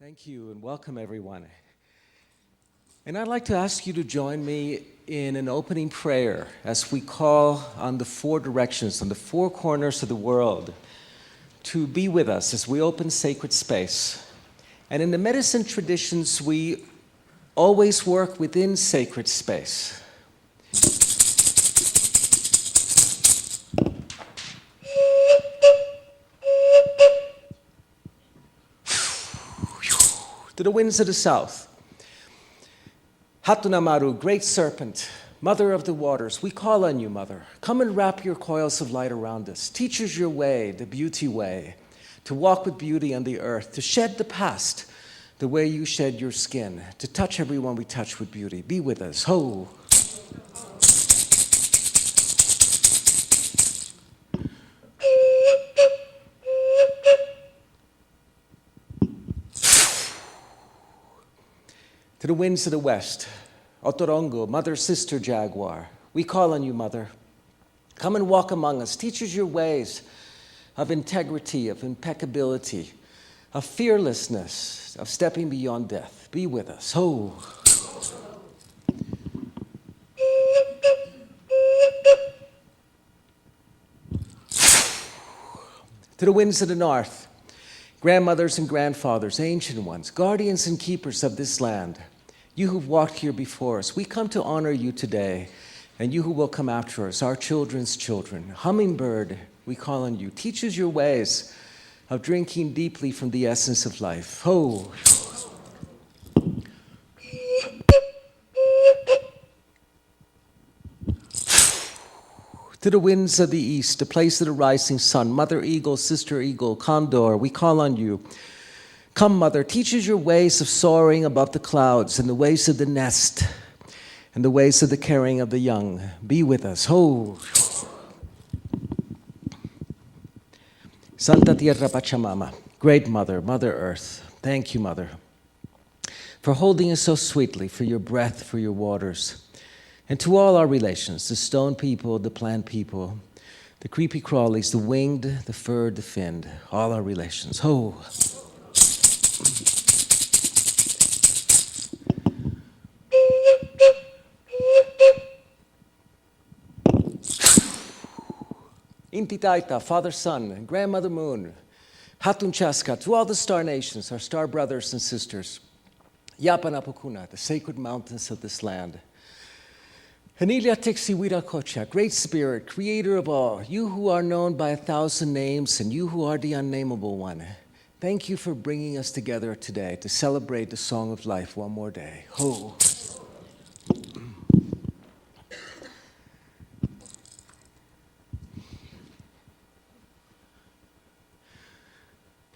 Thank you and welcome everyone. And I'd like to ask you to join me in an opening prayer as we call on the four directions, on the four corners of the world to be with us as we open sacred space. And in the medicine traditions, we always work within sacred space. To the winds of the south. Hatunamaru, great serpent, mother of the waters, we call on you, mother. Come and wrap your coils of light around us. Teach us your way, the beauty way, to walk with beauty on the earth, to shed the past the way you shed your skin, to touch everyone we touch with beauty. Be with us. Ho! To the winds of the west, Otorongo, mother, sister, jaguar, we call on you, mother. Come and walk among us. Teach us your ways of integrity, of impeccability, of fearlessness, of stepping beyond death. Be with us. Ho! To the winds of the north, grandmothers and grandfathers, ancient ones, guardians and keepers of this land, you who've walked here before us, we come to honor you today, and you who will come after us, our children's children. Hummingbird, we call on you. Teach us your ways of drinking deeply from the essence of life. Ho! To the winds of the east, the place of the rising sun, mother eagle, sister eagle, condor, we call on you. Come, mother, teach us your ways of soaring above the clouds and the ways of the nest and the ways of the carrying of the young. Be with us. Ho! Santa Tierra Pachamama, great mother, Mother Earth, thank you, mother, for holding us so sweetly, for your breath, for your waters. And to all our relations, the stone people, the plant people, the creepy crawlies, the winged, the furred, the finned, all our relations. Ho! Inti Taita, Father Sun, Grandmother Moon, Hatun Chaska, to all the star nations, our star brothers and sisters. Yapanapukuna, the sacred mountains of this land. Hanilia Tixi Wirakocha, great spirit, creator of all, you who are known by 1,000 names and you who are the unnameable one. Thank you for bringing us together today to celebrate the song of life one more day. Ho!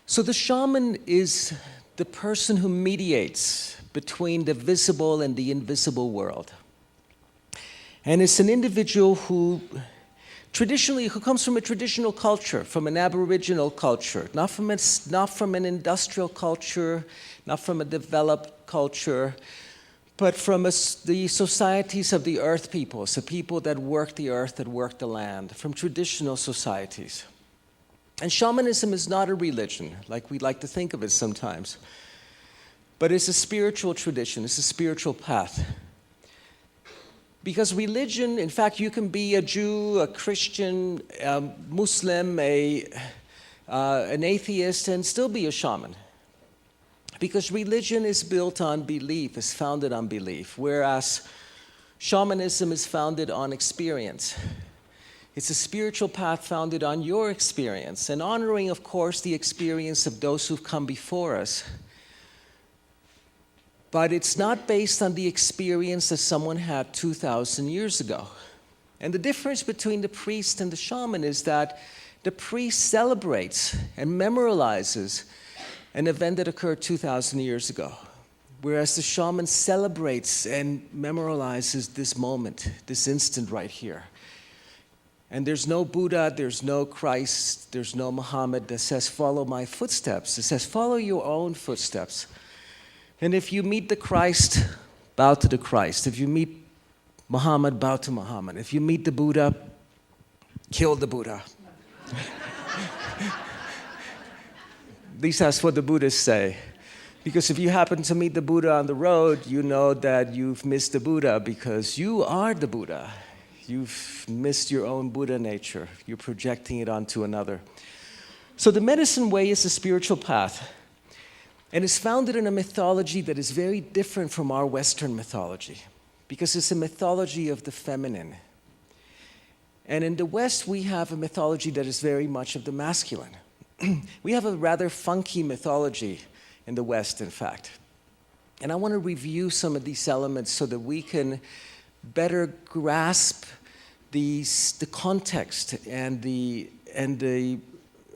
So the shaman is the person who mediates between the visible and the invisible world. And it's an individual who comes from a traditional culture, from an Aboriginal culture, not from an industrial culture, not from a developed culture, but from the societies of the earth peoples, the people that work the earth, that work the land, from traditional societies. And shamanism is not a religion, like we like to think of it sometimes, but it's a spiritual tradition, it's a spiritual path. Because religion, in fact, you can be a Jew, a Christian, a Muslim, an atheist, and still be a shaman. Because religion is built on belief, is founded on belief, whereas shamanism is founded on experience. It's a spiritual path founded on your experience and honoring, of course, the experience of those who've come before us. But it's not based on the experience that someone had 2,000 years ago. And the difference between the priest and the shaman is that the priest celebrates and memorializes an event that occurred 2,000 years ago, whereas the shaman celebrates and memorializes this moment, this instant right here. And there's no Buddha, there's no Christ, there's no Muhammad that says, follow my footsteps. It says, follow your own footsteps. And if you meet the Christ, bow to the Christ. If you meet Muhammad, bow to Muhammad. If you meet the Buddha, kill the Buddha. At least that's what the Buddhists say. Because if you happen to meet the Buddha on the road, you know that you've missed the Buddha because you are the Buddha. You've missed your own Buddha nature. You're projecting it onto another. So the medicine way is a spiritual path. And it's founded in a mythology that is very different from our Western mythology, because it's a mythology of the feminine. And in the West, we have a mythology that is very much of the masculine. We have a rather funky mythology in the West, in fact. And I want to review some of these elements so that we can better grasp the context and the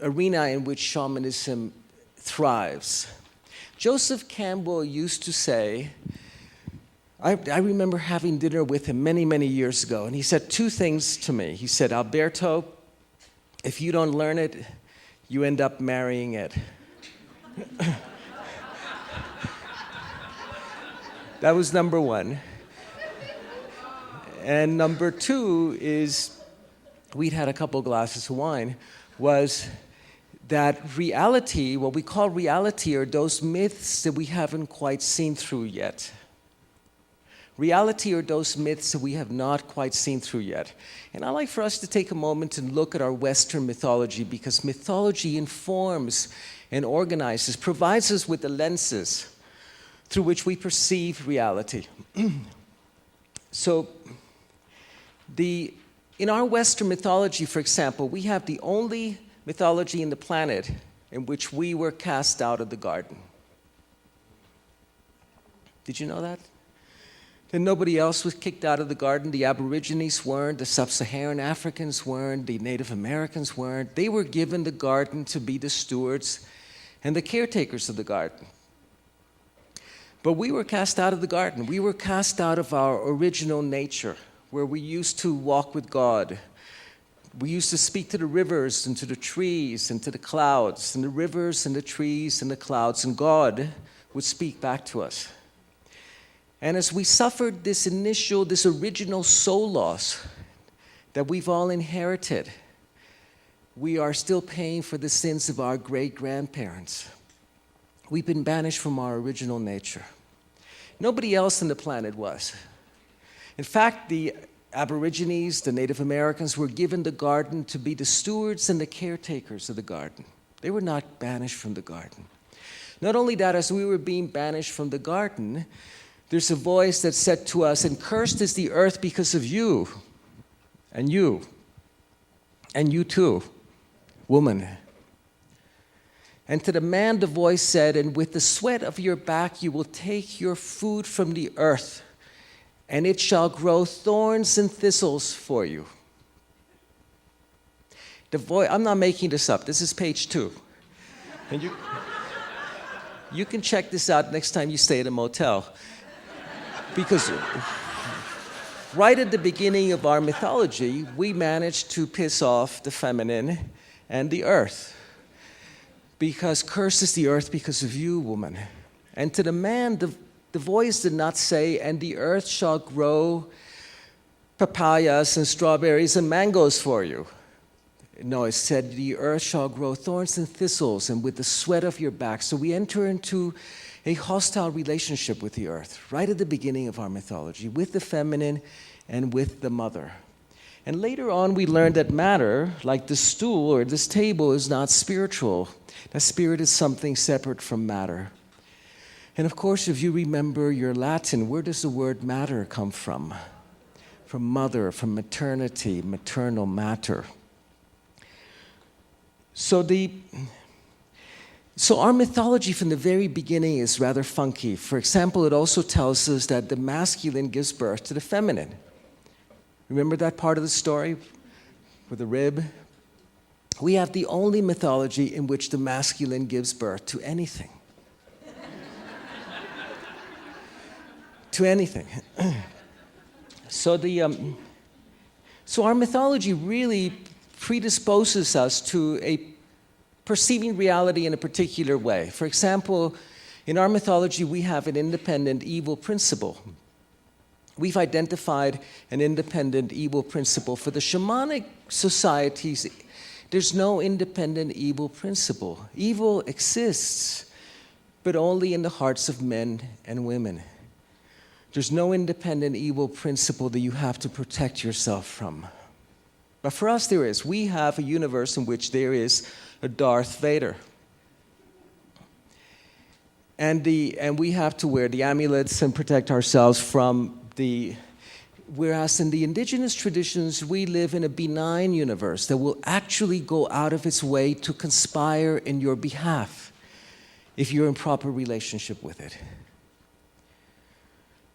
arena in which shamanism thrives. Joseph Campbell used to say, I remember having dinner with him many, many years ago, and he said two things to me. He said, Alberto, if you don't learn it, you end up marrying it. That was number one. And number two is, we'd had a couple glasses of wine, was that reality, what we call reality, are those myths that we haven't quite seen through yet. Reality are those myths that we have not quite seen through yet. And I'd like for us to take a moment and look at our Western mythology, because mythology informs and organizes, provides us with the lenses through which we perceive reality. So, in our Western mythology, for example, we have the only mythology in the planet in which we were cast out of the garden. Did you know that? That nobody else was kicked out of the garden. The Aborigines weren't, the Sub-Saharan Africans weren't, the Native Americans weren't. They were given the garden to be the stewards and the caretakers of the garden. But we were cast out of the garden. We were cast out of our original nature, where we used to walk with God. We used to speak to the rivers and to the trees and to the clouds, and the rivers and the trees and the clouds, and God would speak back to us. And as we suffered this original soul loss that we've all inherited, we are still paying for the sins of our great-grandparents. We've been banished from our original nature. Nobody else on the planet was. In fact, the Aborigines, the Native Americans, were given the garden to be the stewards and the caretakers of the garden. They were not banished from the garden. Not only that, as we were being banished from the garden, there's a voice that said to us, and cursed is the earth because of you, and you too, woman. And to the man the voice said, and with the sweat of your back you will take your food from the earth, and it shall grow thorns and thistles for you. I'm not making this up. This is page 2. And you can check this out next time you stay at a motel. Because right at the beginning of our mythology, we managed to piss off the feminine and the earth. Because cursed is the earth because of you, woman. And to the man, the voice did not say, and the earth shall grow papayas and strawberries and mangoes for you. No, it said, the earth shall grow thorns and thistles, and with the sweat of your back. So we enter into a hostile relationship with the earth, right at the beginning of our mythology, with the feminine and with the mother. And later on, we learned that matter, like the stool or this table, is not spiritual. That spirit is something separate from matter. And of course, if you remember your Latin, where does the word matter come from? From mother, from maternity, maternal matter. So our mythology from the very beginning is rather funky. For example, it also tells us that the masculine gives birth to the feminine. Remember that part of the story with the rib? We have the only mythology in which the masculine gives birth to anything. To anything. So our mythology really predisposes us to a perceiving reality in a particular way. For example, in our mythology, we have an independent evil principle. We've identified an independent evil principle. For the shamanic societies, there's no independent evil principle. Evil exists, but only in the hearts of men and women. There's no independent evil principle that you have to protect yourself from. But for us, there is. We have a universe in which there is a Darth Vader. And we have to wear the amulets and protect ourselves from whereas in the indigenous traditions, we live in a benign universe that will actually go out of its way to conspire in your behalf if you're in proper relationship with it.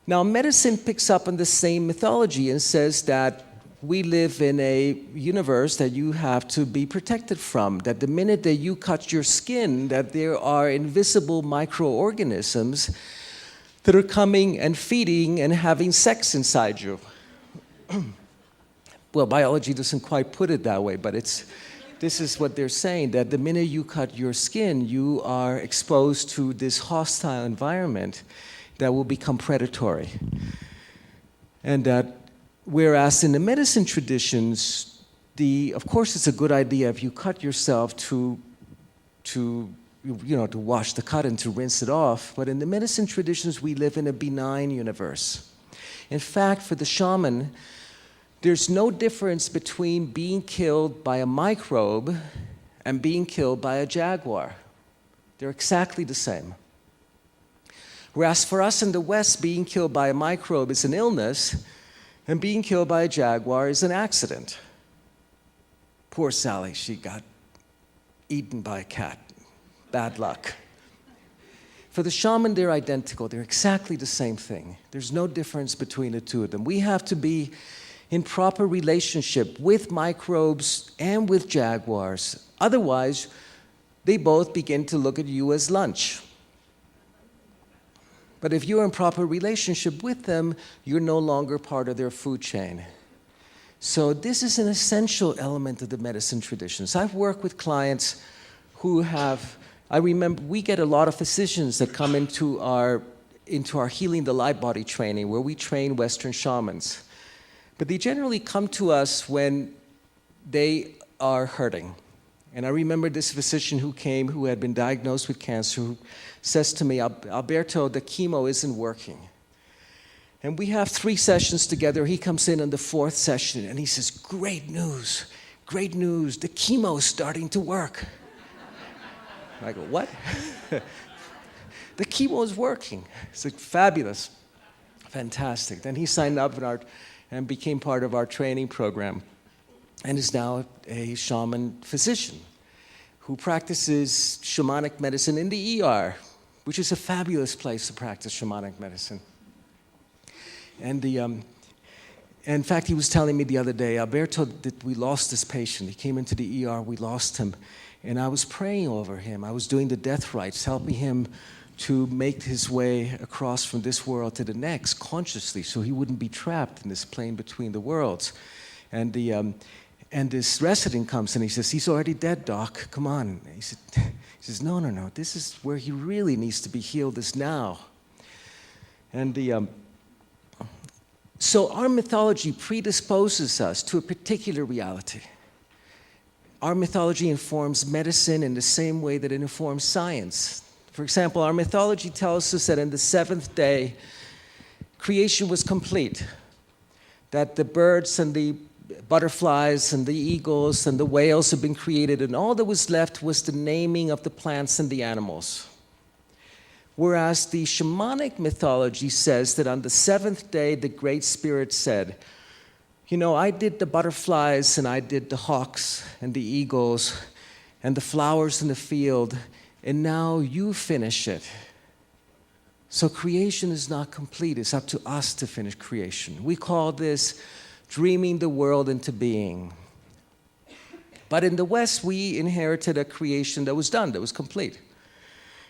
Now, medicine picks up on the same mythology and says that we live in a universe that you have to be protected from, that the minute that you cut your skin, that there are invisible microorganisms that are coming and feeding and having sex inside you. Well, biology doesn't quite put it that way, but this is what they're saying, that the minute you cut your skin, you are exposed to this hostile environment that will become predatory. And that whereas in the medicine traditions, of course it's a good idea if you cut yourself to wash the cut and to rinse it off. But in the medicine traditions, we live in a benign universe. In fact, for the shaman, there's no difference between being killed by a microbe and being killed by a jaguar. They're exactly the same. Whereas for us in the West, being killed by a microbe is an illness, and being killed by a jaguar is an accident. Poor Sally, she got eaten by a cat. Bad luck. For the shaman, they're identical. They're exactly the same thing. There's no difference between the two of them. We have to be in proper relationship with microbes and with jaguars. Otherwise, they both begin to look at you as lunch. But if you're in proper relationship with them, you're no longer part of their food chain. So this is an essential element of the medicine traditions. I've worked with clients who I remember we get a lot of physicians that come into our Healing the Light Body training, where we train Western shamans. But they generally come to us when they are hurting. And I remember this physician who came, who had been diagnosed with cancer, who says to me, Alberto, the chemo isn't working. And we have 3 sessions together. He comes in on the 4th session and he says, great news, the chemo is starting to work. I go, what? The chemo is working. It's like, fabulous, fantastic. Then he signed up and became part of our training program and is now a shaman physician who practices shamanic medicine in the ER, which is a fabulous place to practice shamanic medicine. And in fact, he was telling me the other day, Alberto, that we lost this patient. He came into the ER, we lost him. And I was praying over him. I was doing the death rites, helping him to make his way across from this world to the next consciously, so he wouldn't be trapped in this plane between the worlds. And this resident comes and he says, he's already dead, doc, come on. He says, no, this is where he really needs to be healed, is now. And so our mythology predisposes us to a particular reality. Our mythology informs medicine in the same way that it informs science. For example, our mythology tells us that in the 7th day, creation was complete, that the birds and the butterflies and the eagles and the whales had been created, and all that was left was the naming of the plants and the animals. Whereas the shamanic mythology says that on the 7th day, the Great Spirit said, I did the butterflies and I did the hawks and the eagles and the flowers in the field, and now you finish it. So creation is not complete. It's up to us to finish creation. We call this dreaming the world into being. But in the West, we inherited a creation that was done, that was complete.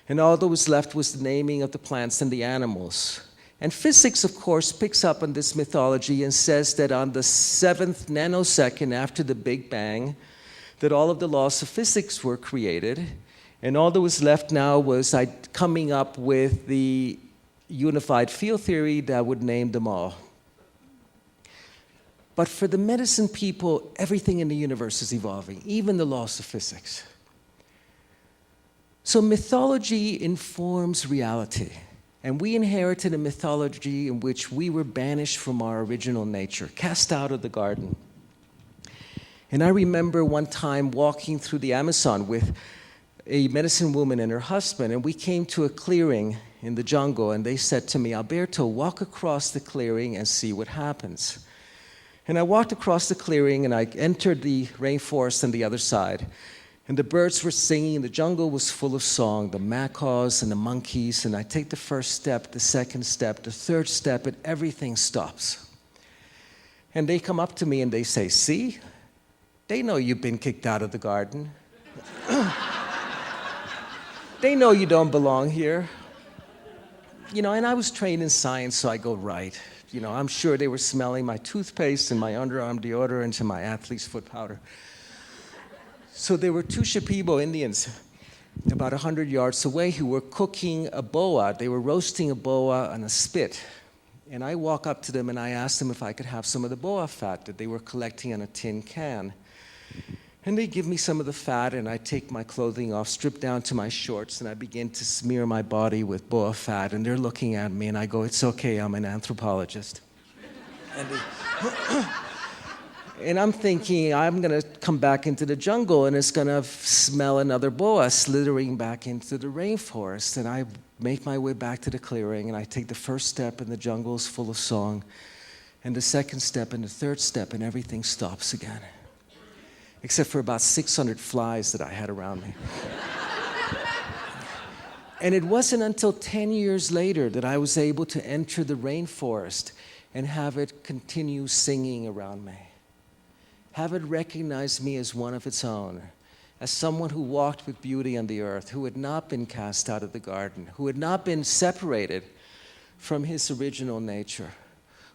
And all that was left was the naming of the plants and the animals. And physics, of course, picks up on this mythology and says that on the 7th nanosecond after the Big Bang, that all of the laws of physics were created, and all that was left now was coming up with the unified field theory that would name them all. But for the medicine people, everything in the universe is evolving, even the laws of physics. So mythology informs reality. And we inherited a mythology in which we were banished from our original nature, cast out of the garden. And I remember one time walking through the Amazon with a medicine woman and her husband, and we came to a clearing in the jungle, and they said to me, Alberto, walk across the clearing and see what happens. And I walked across the clearing, and I entered the rainforest on the other side. And the birds were singing, the jungle was full of song, the macaws and the monkeys, and I take the first step, the second step, the third step, and everything stops. And they come up to me and they say, see, they know you've been kicked out of the garden. They know you don't belong here. And I was trained in science, so I go, right. I'm sure they were smelling my toothpaste and my underarm deodorant and my athlete's foot powder. So there were two Shipibo Indians about 100 yards away who were cooking a boa. They were roasting a boa on a spit. And I walk up to them and I ask them if I could have some of the boa fat that they were collecting on a tin can. And they give me some of the fat, and I take my clothing off, strip down to my shorts, and I begin to smear my body with boa fat. And they're looking at me, and I go, it's okay, I'm an anthropologist. And I'm thinking, I'm going to come back into the jungle, and it's going to smell another boa slithering back into the rainforest. And I make my way back to the clearing, and I take the first step, and the jungle is full of song. And the second step, and the third step, and everything stops again. Except for about 600 flies that I had around me. And it wasn't until 10 years later that I was able to enter the rainforest and have it continue singing around me. Have it recognize me as one of its own, as someone who walked with beauty on the earth, who had not been cast out of the garden, who had not been separated from his original nature,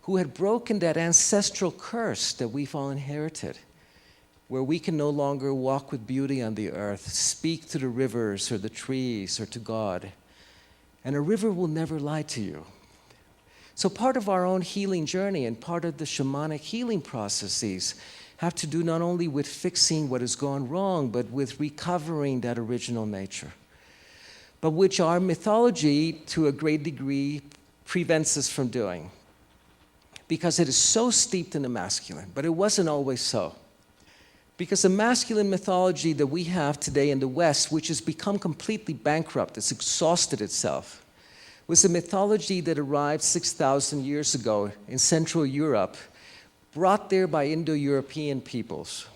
who had broken that ancestral curse that we've all inherited, where we can no longer walk with beauty on the earth, speak to the rivers or the trees or to God. And a river will never lie to you. So part of our own healing journey and part of the shamanic healing processes have to do not only with fixing what has gone wrong, but with recovering that original nature. But which our mythology, to a great degree, prevents us from doing. Because it is so steeped in the masculine, but it wasn't always so. Because the masculine mythology that we have today in the West, which has become completely bankrupt, it's exhausted itself, was a mythology that arrived 6,000 years ago in Central Europe, brought there by Indo-European peoples,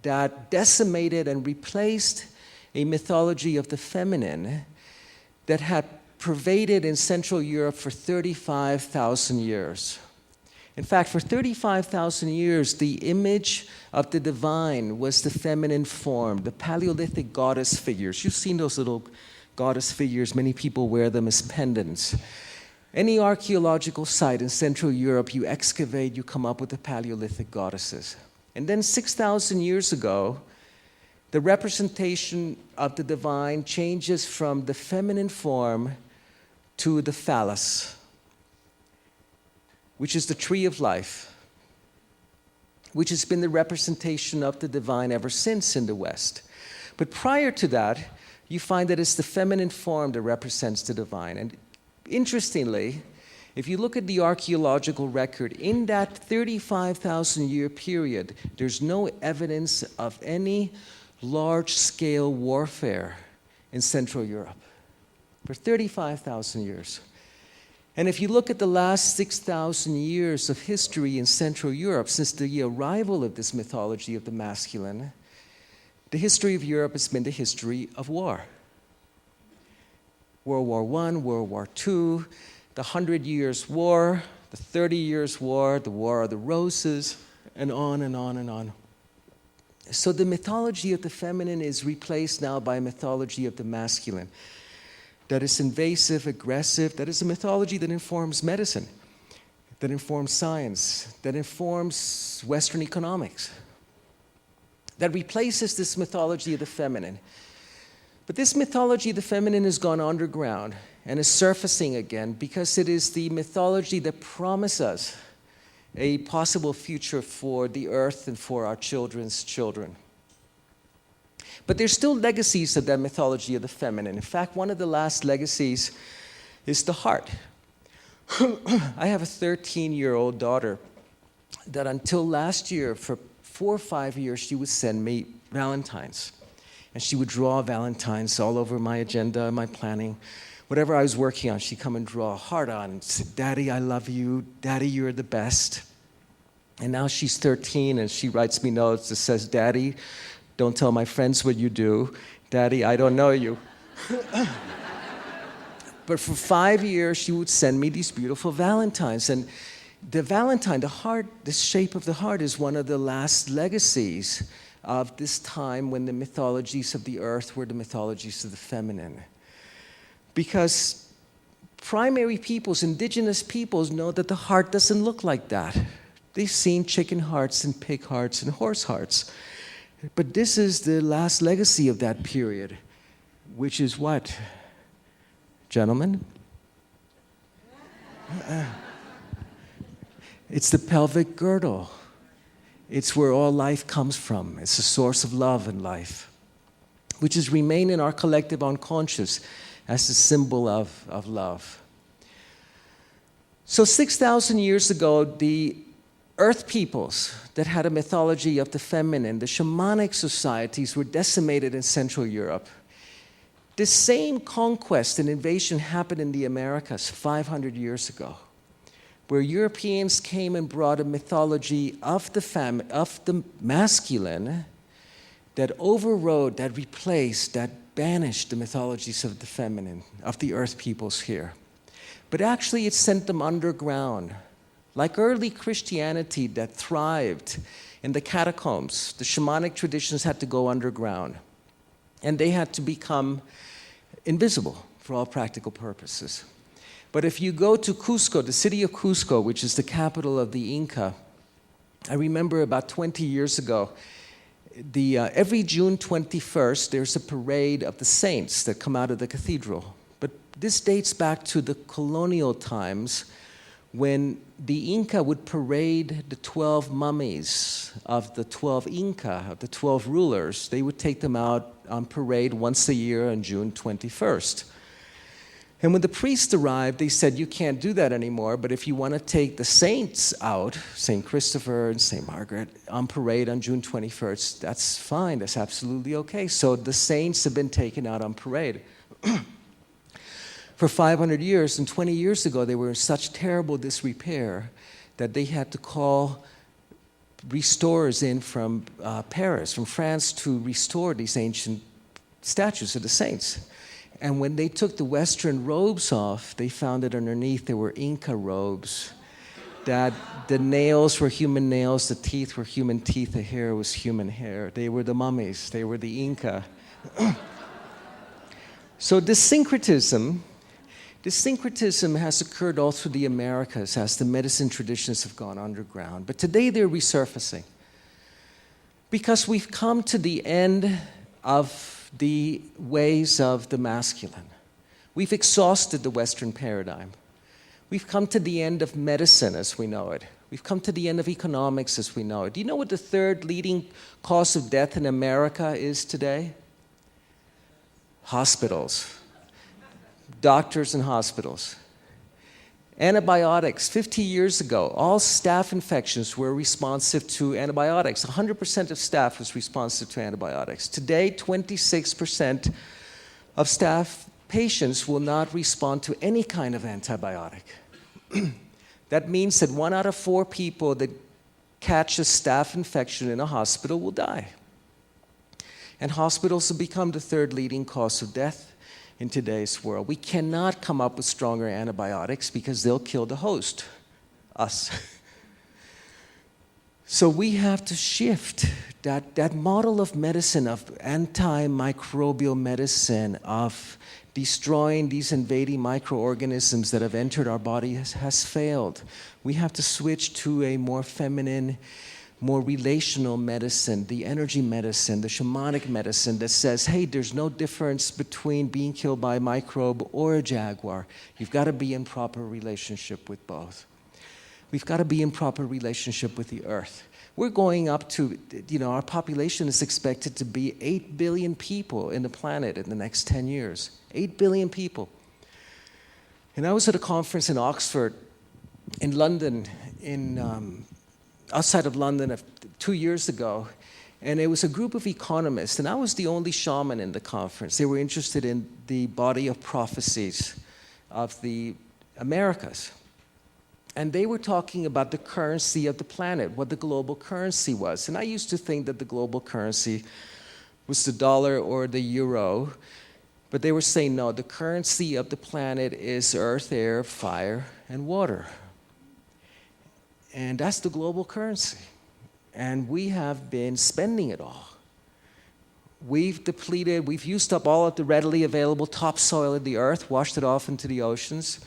that decimated and replaced a mythology of the feminine that had pervaded in Central Europe for 35,000 years. In fact, for 35,000 years, the image of the divine was the feminine form, the Paleolithic goddess figures. You've seen those little goddess figures. Many people wear them as pendants. Any archaeological site in Central Europe you excavate, you come up with the Paleolithic goddesses. And then 6,000 years ago, the representation of the divine changes from the feminine form to the phallus, which is the tree of life, which has been the representation of the divine ever since in the West. But prior to that, you find that it's the feminine form that represents the divine. And interestingly, if you look at the archaeological record, in that 35,000 year period, there's no evidence of any large-scale warfare in Central Europe for 35,000 years. And if you look at the last 6,000 years of history in Central Europe, since the arrival of this mythology of the masculine, the history of Europe has been the history of war. World War I, World War II, the 100 Years' War, the 30 Years' War, the War of the Roses, and on and on and on. So the mythology of the feminine is replaced now by a mythology of the masculine that is invasive, aggressive, that is a mythology that informs medicine, that informs science, that informs Western economics, that replaces this mythology of the feminine. But this mythology of the feminine has gone underground and is surfacing again because it is the mythology that promises us a possible future for the earth and for our children's children. But there's still legacies of that mythology of the feminine. In fact, one of the last legacies is the heart. I have a 13-year-old daughter that until last year, for 4 or 5 years, she would send me Valentines. And she would draw Valentines all over my agenda, my planning. Whatever I was working on, she'd come and draw a heart on and say, Daddy, I love you. Daddy, you're the best. And now she's 13 and she writes me notes that says, Daddy, don't tell my friends what you do. Daddy, I don't know you. But for 5 years, she would send me these beautiful Valentines. And the Valentine, the heart, the shape of the heart is one of the last legacies of this time when the mythologies of the earth were the mythologies of the feminine. Because primary peoples, indigenous peoples, know that the heart doesn't look like that. They've seen chicken hearts and pig hearts and horse hearts. But this is the last legacy of that period, which is what? Gentlemen? It's the pelvic girdle. It's where all life comes from. It's the source of love and life, which has remained in our collective unconscious as a symbol of love. So 6,000 years ago, the earth peoples that had a mythology of the feminine, the shamanic societies, were decimated in Central Europe. The same conquest and invasion happened in the Americas 500 years ago, where Europeans came and brought a mythology of the masculine that overrode, that replaced, that banished the mythologies of the feminine, of the earth peoples here. But actually it sent them underground. Like early Christianity that thrived in the catacombs, the shamanic traditions had to go underground. And they had to become invisible for all practical purposes. But if you go to Cusco, the city of Cusco, which is the capital of the Inca, I remember about 20 years ago, every June 21st, there's a parade of the saints that come out of the cathedral. But this dates back to the colonial times when the Inca would parade the 12 mummies of the 12 Inca, of the 12 rulers. They would take them out on parade once a year on June 21st. And when the priests arrived, they said, you can't do that anymore, but if you want to take the saints out, St. Christopher and St. Margaret, on parade on June 21st, that's fine, that's absolutely okay. So the saints have been taken out on parade for 500 years, and 20 years ago, they were in such terrible disrepair that they had to call restorers in from Paris, from France, to restore these ancient statues of the saints. And when they took the Western robes off, they found that underneath there were Inca robes, that the nails were human nails, the teeth were human teeth, the hair was human hair. They were the mummies, they were the Inca. So this syncretism has occurred all through the Americas as the medicine traditions have gone underground. But today they're resurfacing because we've come to the end of the ways of the masculine. We've exhausted the Western paradigm. We've come to the end of medicine as we know it. We've come to the end of economics as we know it. Do you know what the third leading cause of death in America is today? Hospitals. Doctors and hospitals. Antibiotics. 50 years ago, all staph infections were responsive to antibiotics. 100% of staff was responsive to antibiotics. Today, 26% of staph patients will not respond to any kind of antibiotic. That means that 1 out of 4 people that catch a staph infection in a hospital will die. And hospitals have become the third leading cause of death in today's world. We cannot come up with stronger antibiotics because they'll kill the host, us. So we have to shift that model of medicine, of antimicrobial medicine, of destroying these invading microorganisms that have entered our body has failed. We have to switch to a more feminine, more relational medicine, the energy medicine, the shamanic medicine that says, hey, there's no difference between being killed by a microbe or a jaguar. You've got to be in proper relationship with both. We've got to be in proper relationship with the earth. We're going up to, our population is expected to be 8 billion people in the planet in the next 10 years. 8 billion people. And I was at a conference in Oxford, in London, outside of London 2 years ago, and it was a group of economists, and I was the only shaman in the conference. They were interested in the body of prophecies of the Americas. And they were talking about the currency of the planet, what the global currency was. And I used to think that the global currency was the dollar or the euro, but they were saying, no, the currency of the planet is earth, air, fire, and water. And that's the global currency. And we have been spending it all. We've used up all of the readily available topsoil of the earth, washed it off into the oceans.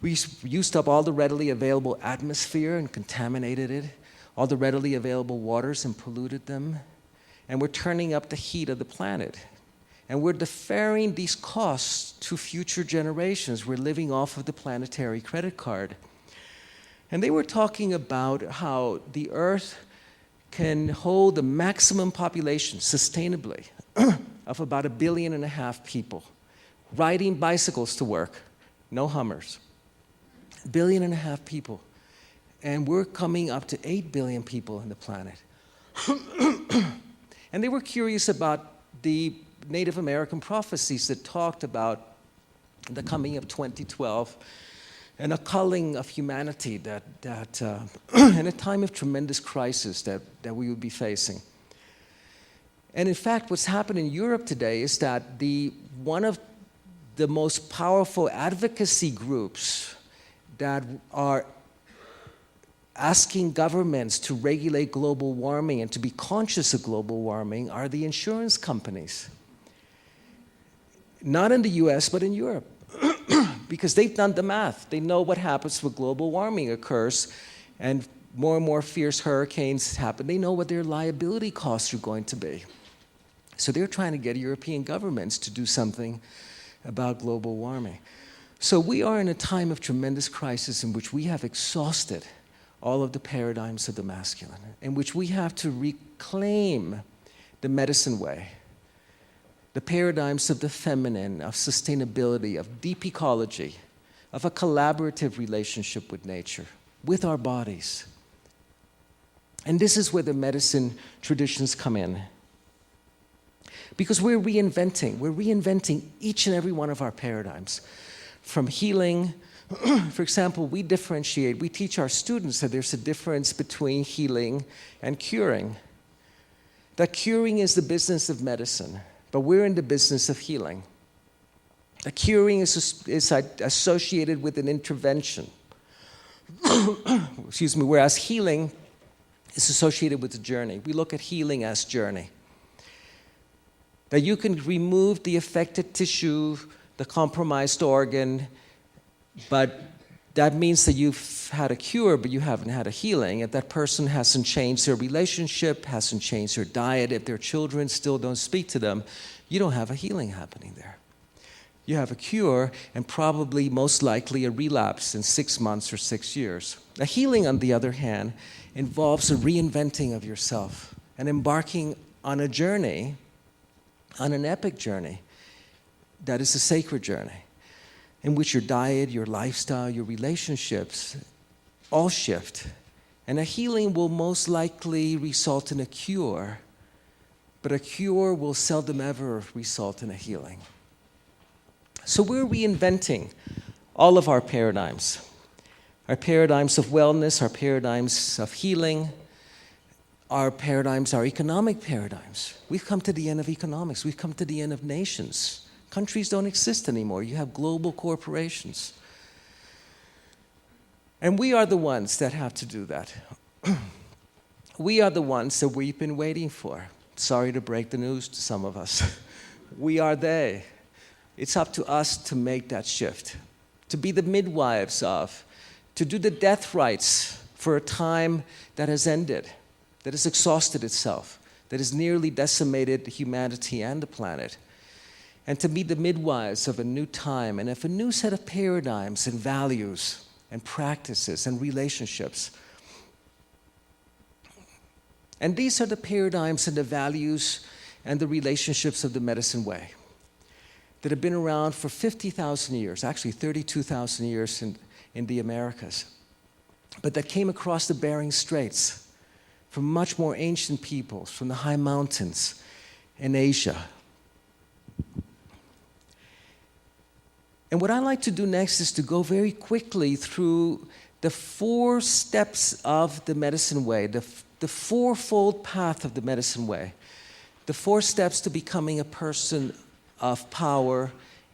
We used up all the readily available atmosphere and contaminated it, all the readily available waters and polluted them. And we're turning up the heat of the planet. And we're deferring these costs to future generations. We're living off of the planetary credit card. And they were talking about how the Earth can hold the maximum population sustainably of about 1.5 billion people, riding bicycles to work, no Hummers. 1.5 billion people. And we're coming up to 8 billion people on the planet. And they were curious about the Native American prophecies that talked about the coming of 2012 and a culling of humanity that in a time of tremendous crisis that we would be facing. And in fact, what's happened in Europe today is that one of the most powerful advocacy groups that are asking governments to regulate global warming and to be conscious of global warming are the insurance companies. Not in the US, but in Europe. Because they've done the math. They know what happens when global warming occurs and more fierce hurricanes happen. They know what their liability costs are going to be. So they're trying to get European governments to do something about global warming. So we are in a time of tremendous crisis in which we have exhausted all of the paradigms of the masculine, in which we have to reclaim the medicine way, the paradigms of the feminine, of sustainability, of deep ecology, of a collaborative relationship with nature, with our bodies. And this is where the medicine traditions come in. Because we're reinventing each and every one of our paradigms. From healing, for example, we teach our students that there's a difference between healing and curing. That curing is the business of medicine, but we're in the business of healing. The curing is associated with an intervention. Whereas healing is associated with the journey. We look at healing as journey. That you can remove the affected tissue, the compromised organ, but that means that you've had a cure, but you haven't had a healing. If that person hasn't changed their relationship, hasn't changed their diet, if their children still don't speak to them, you don't have a healing happening there. You have a cure and probably most likely a relapse in 6 months or 6 years. A healing, on the other hand, involves a reinventing of yourself and embarking on a journey, on an epic journey that is a sacred journey, in which your diet, your lifestyle, your relationships all shift. And a healing will most likely result in a cure, but a cure will seldom ever result in a healing. So we're reinventing all of our paradigms of wellness, our paradigms of healing, our economic paradigms. We've come to the end of economics. We've come to the end of nations. Countries don't exist anymore. You have global corporations. And we are the ones that have to do that. We are the ones that we've been waiting for. Sorry to break the news to some of us. We are they. It's up to us to make that shift, to be the midwives of, to do the death rites for a time that has ended, that has exhausted itself, that has nearly decimated humanity and the planet, and to be the midwives of a new time and of a new set of paradigms and values and practices and relationships. And these are the paradigms and the values and the relationships of the medicine way that have been around for 50,000 years, actually 32,000 years in the Americas, but that came across the Bering Straits from much more ancient peoples, from the high mountains in Asia. And what I like to do next is to go very quickly through the 4 steps of the medicine way, the fourfold path of the medicine way, the 4 steps to becoming a person of power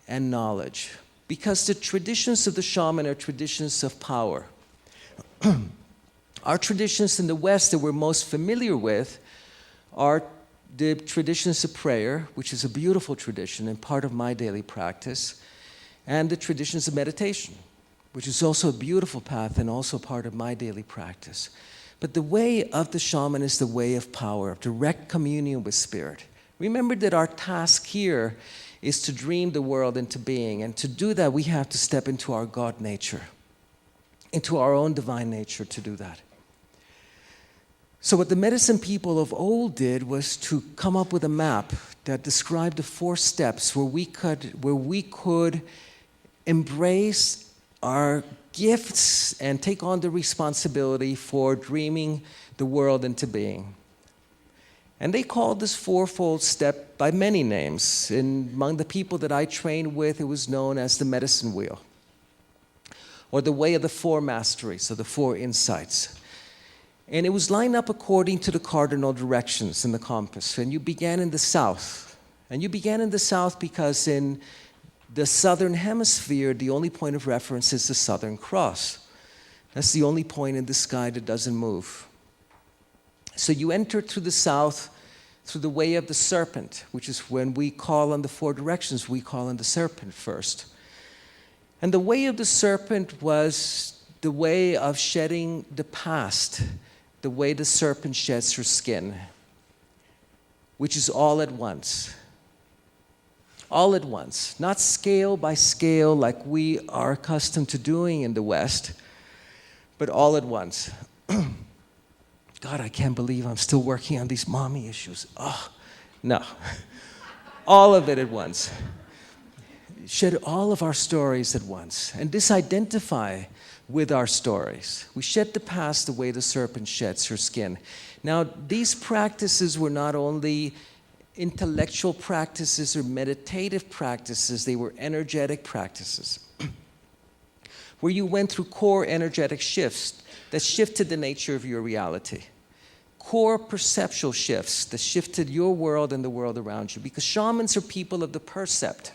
and knowledge. Because the traditions of the shaman are traditions of power. Our traditions in the West that we're most familiar with are the traditions of prayer, which is a beautiful tradition and part of my daily practice, and the traditions of meditation, which is also a beautiful path and also part of my daily practice. But the way of the shaman is the way of power, of direct communion with spirit. Remember that our task here is to dream the world into being, and to do that we have to step into our God nature, into our own divine nature to do that. So what the medicine people of old did was to come up with a map that described the 4 steps where we could embrace our gifts and take on the responsibility for dreaming the world into being. And they called this fourfold step by many names. Among the people that I trained with, it was known as the medicine wheel, or the way of the 4 masteries, or the 4 insights. And it was lined up according to the cardinal directions in the compass. And you began in the south. And you began in the south because in the southern hemisphere, the only point of reference is the Southern Cross. That's the only point in the sky that doesn't move. So you enter through the south through the way of the serpent, which is when we call on the 4 directions, we call on the serpent first. And the way of the serpent was the way of shedding the past, the way the serpent sheds her skin, which is all at once. All at once, not scale by scale like we are accustomed to doing in the West, but all at once. God, I can't believe I'm still working on these mommy issues. Oh, no. All of it at once. Shed all of our stories at once and disidentify with our stories. We shed the past the way the serpent sheds her skin. Now, these practices were not only intellectual practices or meditative practices, they were energetic practices where you went through core energetic shifts that shifted the nature of your reality. Core perceptual shifts that shifted your world and the world around you. Because shamans are people of the percept.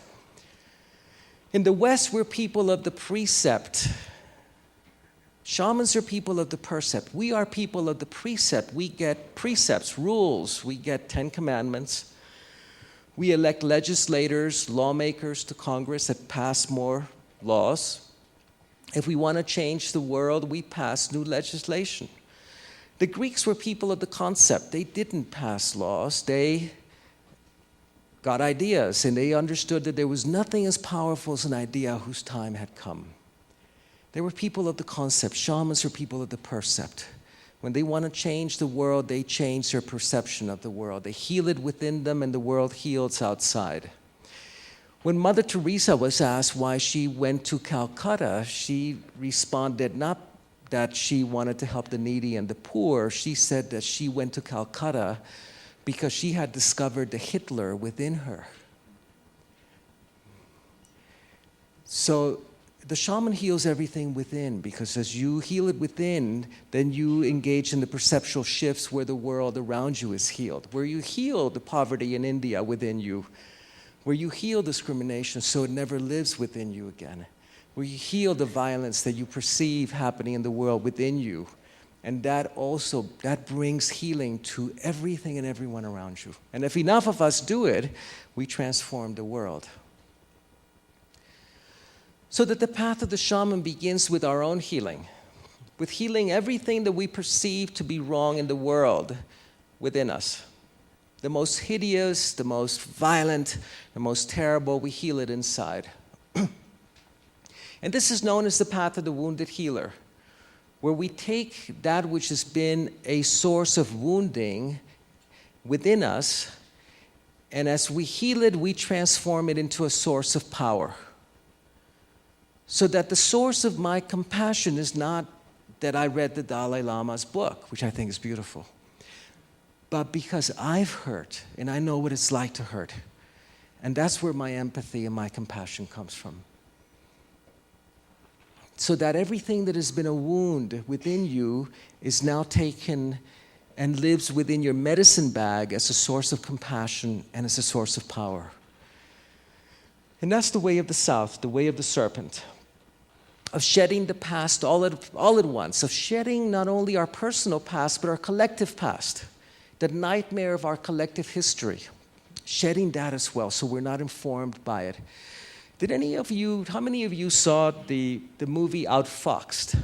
In the West, we're people of the precept. Shamans are people of the percept. We are people of the precept. We get precepts, rules. We get 10 commandments. We elect legislators, lawmakers to Congress that pass more laws. If we want to change the world, we pass new legislation. The Greeks were people of the concept. They didn't pass laws. They got ideas, and they understood that there was nothing as powerful as an idea whose time had come. They were people of the concept. Shamans are people of the percept. When they want to change the world, they change their perception of the world. They heal it within them, and the world heals outside. When Mother Teresa was asked why she went to Calcutta, she responded not that she wanted to help the needy and the poor. She said that she went to Calcutta because she had discovered the Hitler within her. So the shaman heals everything within, because as you heal it within, then you engage in the perceptual shifts where the world around you is healed, where you heal the poverty in India within you, where you heal discrimination so it never lives within you again, where you heal the violence that you perceive happening in the world within you. And that brings healing to everything and everyone around you. And if enough of us do it, we transform the world. So that the path of the shaman begins with our own healing, with healing everything that we perceive to be wrong in the world within us. The most hideous, the most violent, the most terrible, we heal it inside. And this is known as the path of the wounded healer, where we take that which has been a source of wounding within us, and as we heal it, we transform it into a source of power. So that the source of my compassion is not that I read the Dalai Lama's book, which I think is beautiful, but because I've hurt and I know what it's like to hurt. And that's where my empathy and my compassion comes from. So that everything that has been a wound within you is now taken and lives within your medicine bag as a source of compassion and as a source of power. And that's the way of the South, the way of the serpent, of shedding the past all at once, of shedding not only our personal past, but our collective past, the nightmare of our collective history, shedding that as well, so we're not informed by it. How many of you saw the movie Outfoxed?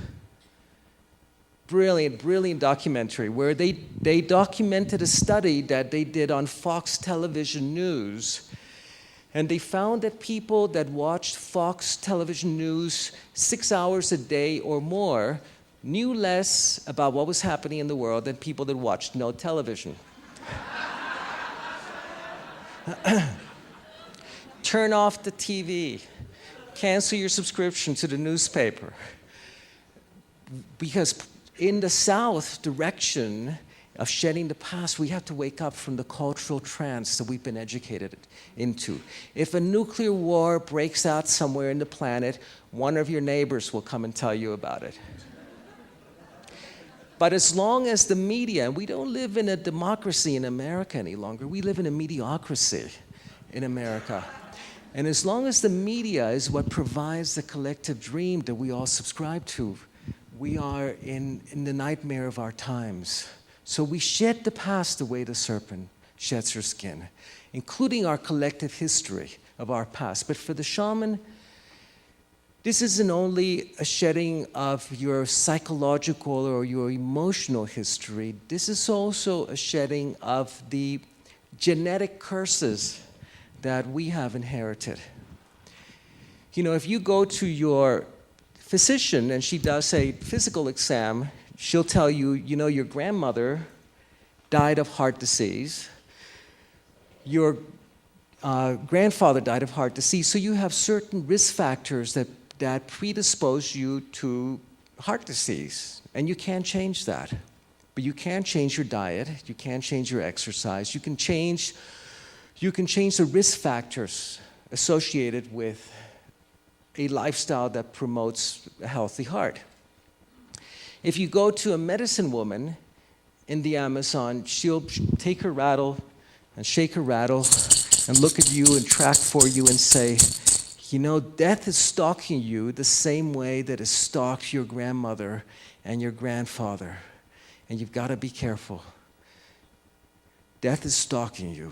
Brilliant documentary where they documented a study that they did on Fox Television News. And they found that people that watched Fox Television News 6 hours a day or more knew less about what was happening in the world than people that watched no television. Turn off the TV. Cancel your subscription to the newspaper. Because in the South direction of shedding the past, we have to wake up from the cultural trance that we've been educated into. If a nuclear war breaks out somewhere in the planet, one of your neighbors will come and tell you about it. But as long as the media, and we don't live in a democracy in America any longer, we live in a mediocrity in America. And as long as the media is what provides the collective dream that we all subscribe to, we are in the nightmare of our times. So we shed the past the way the serpent sheds her skin, including our collective history of our past. But for the shaman, this isn't only a shedding of your psychological or your emotional history. This is also a shedding of the genetic curses that we have inherited. You know, if you go to your physician and she does a physical exam, she'll tell you, you know, your grandmother died of heart disease. Your grandfather died of heart disease. So you have certain risk factors that predispose you to heart disease. And you can't change that. But you can change your diet. You can change your exercise. You can change the risk factors associated with a lifestyle that promotes a healthy heart. If you go to a medicine woman in the Amazon, she'll take her rattle and shake her rattle and look at you and track for you and say, you know, death is stalking you the same way that it stalked your grandmother and your grandfather. And you've got to be careful. Death is stalking you.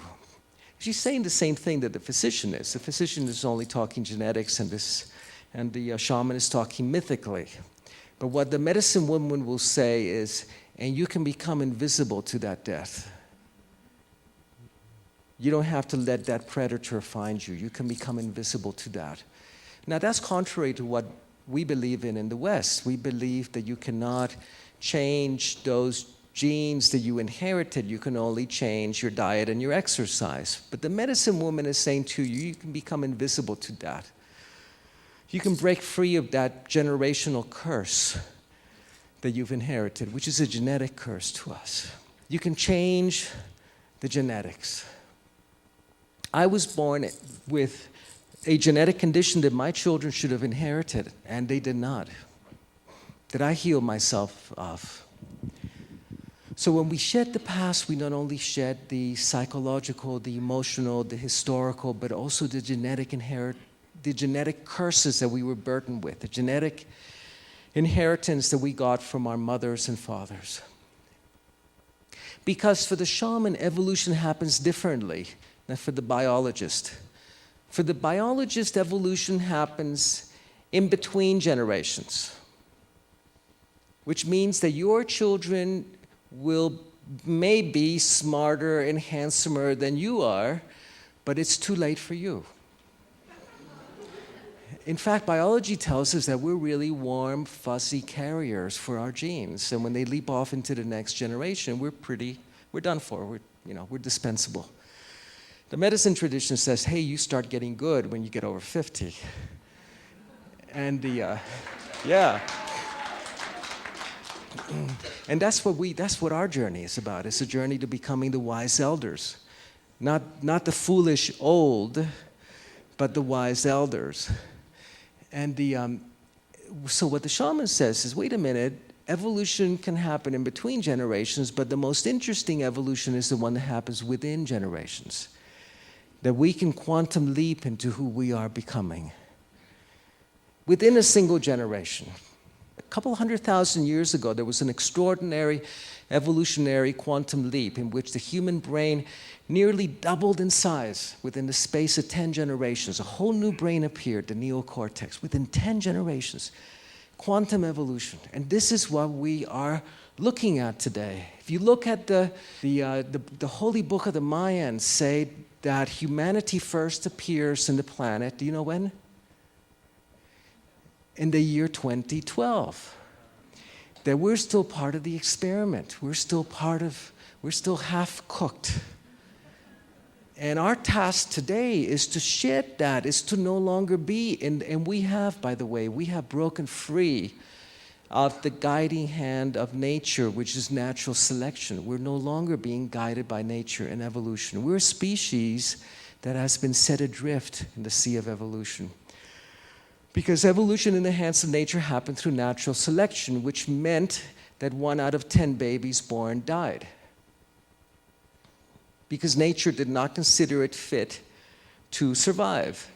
She's saying the same thing that the physician is. The physician is only talking genetics, and the shaman is talking mythically. But what the medicine woman will say is, and you can become invisible to that death. You don't have to let that predator find you. You can become invisible to that. Now, that's contrary to what we believe in the West. We believe that you cannot change those genes that you inherited. You can only change your diet and your exercise. But the medicine woman is saying to you, you can become invisible to that. You can break free of that generational curse that you've inherited, which is a genetic curse to us. You can change the genetics. I was born with a genetic condition that my children should have inherited, and they did not. That I healed myself of. So when we shed the past, we not only shed the psychological, the emotional, the historical, but also the genetic curses that we were burdened with, the genetic inheritance that we got from our mothers and fathers. Because for the shaman, evolution happens differently than for the biologist. For the biologist, evolution happens in between generations, which means that your children may be smarter and handsomer than you are, but it's too late for you. in fact, biology tells us that we're really warm, fuzzy carriers for our genes. And when they leap off into the next generation, we're done for. We're dispensable. The medicine tradition says, hey, you start getting good when you get over 50. And yeah. And that's what our journey is about. It's a journey to becoming the wise elders. Not the foolish old, but the wise elders. And so what the shaman says is, wait a minute, evolution can happen in between generations, but the most interesting evolution is the one that happens within generations. That we can quantum leap into who we are becoming. Within a single generation. A couple 100,000 years ago, there was an extraordinary evolutionary quantum leap in which the human brain nearly doubled in size within the space of 10 generations. A whole new brain appeared, the neocortex, within 10 generations. Quantum evolution. And this is what we are looking at today. If you look at the holy book of the Mayans, say that humanity first appears in the planet, do you know when? In the year 2012. That we're still part of the experiment. We're still half cooked. And our task today is to shed that, is to no longer be, and we have, by the way, we have broken free of the guiding hand of nature, which is natural selection. We're no longer being guided by nature and evolution. We're a species that has been set adrift in the sea of evolution. Because evolution in the hands of nature happened through natural selection, which meant that 1 out of 10 babies born died. Because nature did not consider it fit to survive.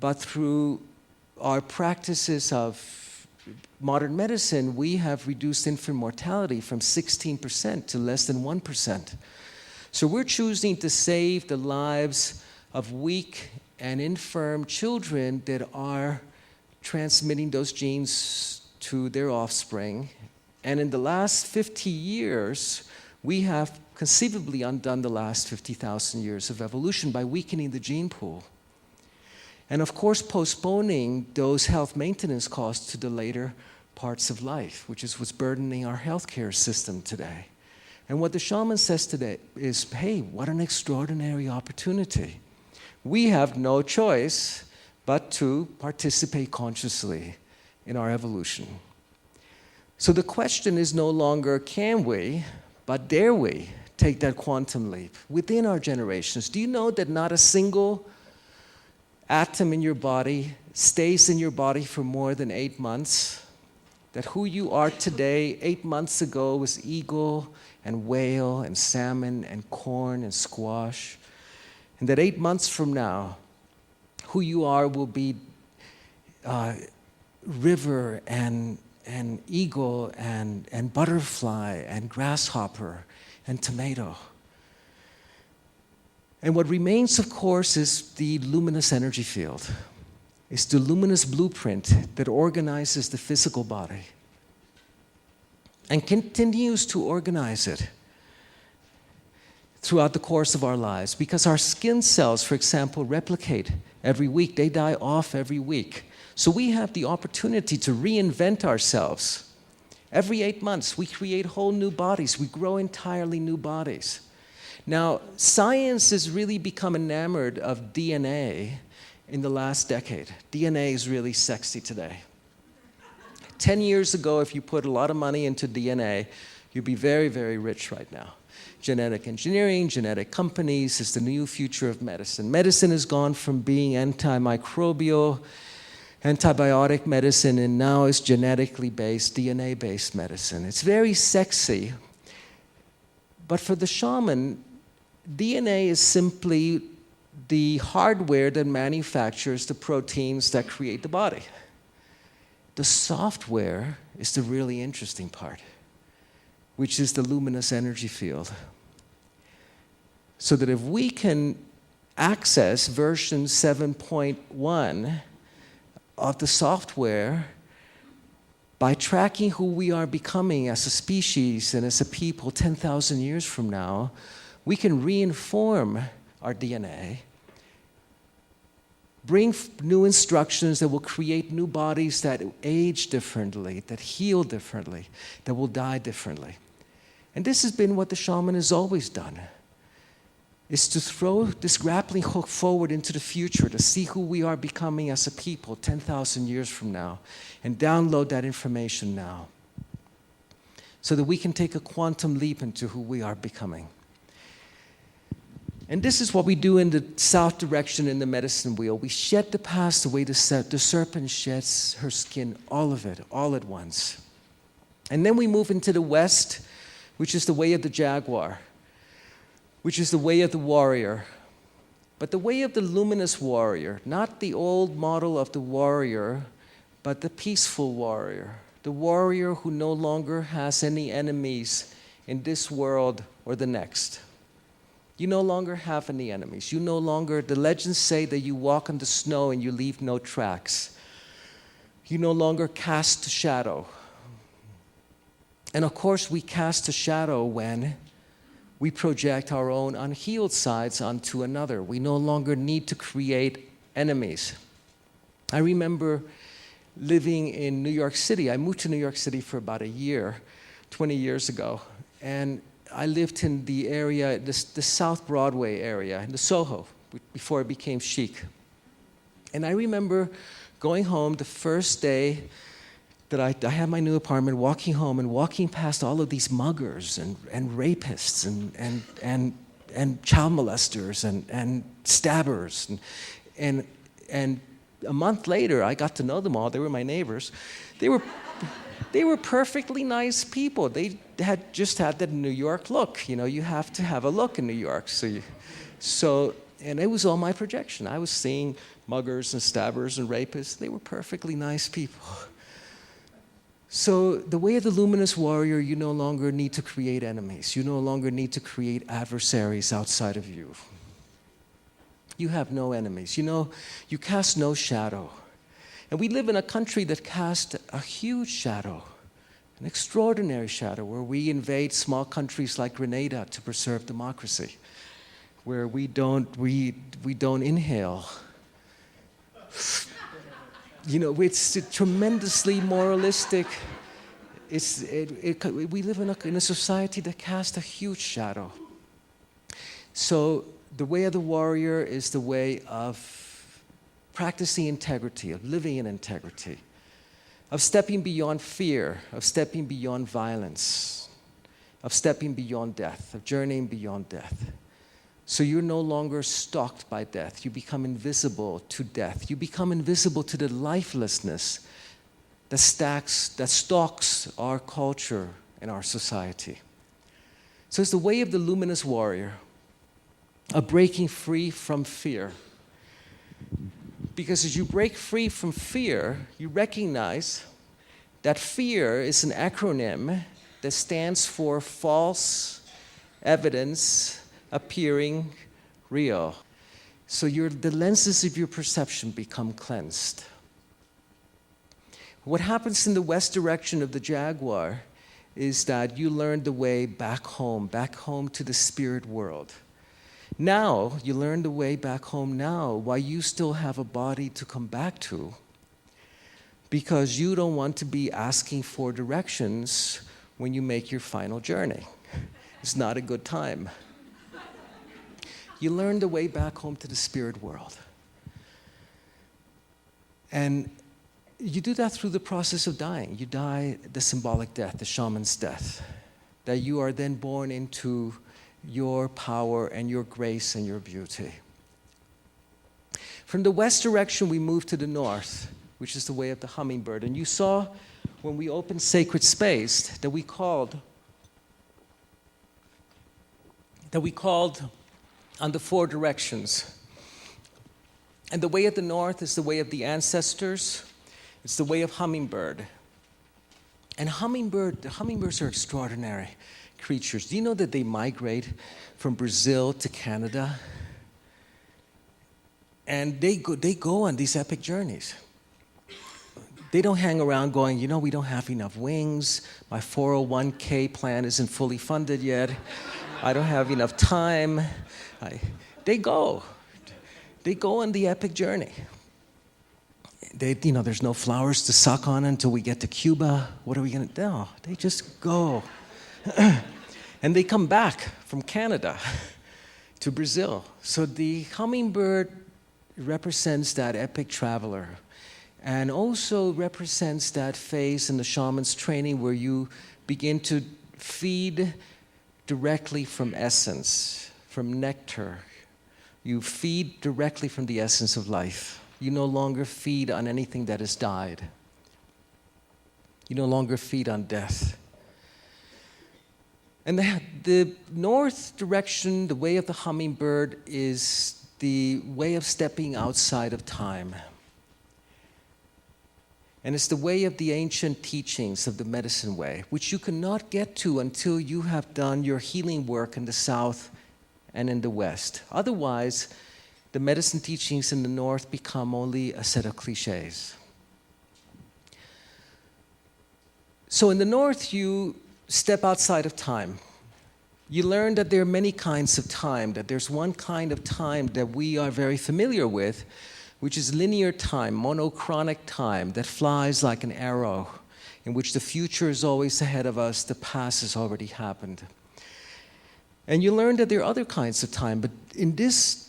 But through our practices of modern medicine, we have reduced infant mortality from 16% to less than 1%. So we're choosing to save the lives of weak and infirm children that are transmitting those genes to their offspring. And in the last 50 years, we have conceivably undone the last 50,000 years of evolution by weakening the gene pool. And of course, postponing those health maintenance costs to the later parts of life, which is what's burdening our healthcare system today. And what the shaman says today is, hey, what an extraordinary opportunity. We have no choice but to participate consciously in our evolution. So the question is no longer can we, but dare we take that quantum leap within our generations? Do you know that not a single atom in your body stays in your body for more than 8 months? That who you are today, 8 months ago, was eagle and whale and salmon and corn and squash. And that 8 months from now, who you are will be river and eagle and butterfly and grasshopper and tomato. And what remains, of course, is the luminous energy field. It's the luminous blueprint that organizes the physical body and continues to organize it throughout the course of our lives. Because our skin cells, for example, replicate every week. They die off every week. So we have the opportunity to reinvent ourselves. Every 8 months, we create whole new bodies. We grow entirely new bodies. Now, science has really become enamored of DNA in the last decade. DNA is really sexy today. 10 years ago, if you put a lot of money into DNA, you'd be very, very rich right now. Genetic engineering, genetic companies is the new future of medicine. Medicine has gone from being antimicrobial, antibiotic medicine, and now is genetically based, DNA-based medicine. It's very sexy. But for the shaman, DNA is simply the hardware that manufactures the proteins that create the body. The software is the really interesting part, which is the luminous energy field. So that if we can access version 7.1 of the software by tracking who we are becoming as a species and as a people 10,000 years from now, we can reinform our DNA bring new instructions that will create new bodies that age differently, that heal differently, that will die differently. And this has been what the shaman has always done, is to throw this grappling hook forward into the future to see who we are becoming as a people 10,000 years from now and download that information now so that we can take a quantum leap into who we are becoming. And this is what we do in the south direction in the medicine wheel. We shed the past the way the serpent sheds her skin, all of it, all at once. And then we move into the west, which is the way of the jaguar, which is the way of the warrior. But the way of the luminous warrior, not the old model of the warrior, but the peaceful warrior, the warrior who no longer has any enemies in this world or the next. You no longer have any enemies. You no longer, the legends say that you walk on the snow and you leave no tracks. You no longer cast a shadow. And of course, we cast a shadow when we project our own unhealed sides onto another. We no longer need to create enemies. I remember living in New York City. I moved to New York City for about a year, 20 years ago. And I lived in the area, the South Broadway area, in the Soho, before it became chic. And I remember going home the first day that I had my new apartment, walking home and walking past all of these muggers and rapists and child molesters and stabbers. And a month later, I got to know them all. They were my neighbors. They were perfectly nice people. They had just had that New York look. You know, you have to have a look in New York. And it was all my projection. I was seeing muggers and stabbers and rapists. They were perfectly nice people. So the way of the luminous warrior, you no longer need to create enemies. You no longer need to create adversaries outside of you. You have no enemies. You know, you cast no shadow. And we live in a country that casts a huge shadow, an extraordinary shadow, where we invade small countries like Grenada to preserve democracy, where we don't inhale. You know, it's tremendously moralistic. We live in a society that casts a huge shadow. So the way of the warrior is the way of practicing integrity, of living in integrity, of stepping beyond fear, of stepping beyond violence, of stepping beyond death, of journeying beyond death. So you're no longer stalked by death. You become invisible to death. You become invisible to the lifelessness that stalks our culture and our society. So it's the way of the luminous warrior, of breaking free from fear. Because as you break free from fear, you recognize that fear is an acronym that stands for false evidence appearing real. So the lenses of your perception become cleansed. What happens in the west direction of the jaguar is that you learn the way back home to the spirit world. Now, you learn the way back home now, while you still have a body to come back to, because you don't want to be asking for directions when you make your final journey. It's not a good time. You learn the way back home to the spirit world. And you do that through the process of dying. You die the symbolic death, the shaman's death, that you are then born into your power and your grace and your beauty. From the west direction, we move to the north, which is the way of the hummingbird. And you saw when we opened Sacred Space that we called on the four directions. And the way of the north is the way of the ancestors. It's the way of hummingbird. And hummingbirds are extraordinary creatures. Do you know that they migrate from Brazil to Canada? And they go on these epic journeys. They don't hang around going, you know, we don't have enough wings. My 401k plan isn't fully funded yet. I don't have enough time. They go. They go on the epic journey. There's no flowers to suck on until we get to Cuba. What are we going to do? No, they just go. And they come back from Canada to Brazil. So the hummingbird represents that epic traveler and also represents that phase in the shaman's training where you begin to feed directly from essence, from nectar. You feed directly from the essence of life. You no longer feed on anything that has died. You no longer feed on death. And the north direction, the way of the hummingbird, is the way of stepping outside of time. And it's the way of the ancient teachings of the medicine way, which you cannot get to until you have done your healing work in the south and in the west. Otherwise, the medicine teachings in the north become only a set of cliches. So in the north, you step outside of time. You learn that there are many kinds of time, that there's one kind of time that we are very familiar with, which is linear time, monochronic time, that flies like an arrow, in which the future is always ahead of us, the past has already happened. And you learn that there are other kinds of time, but in this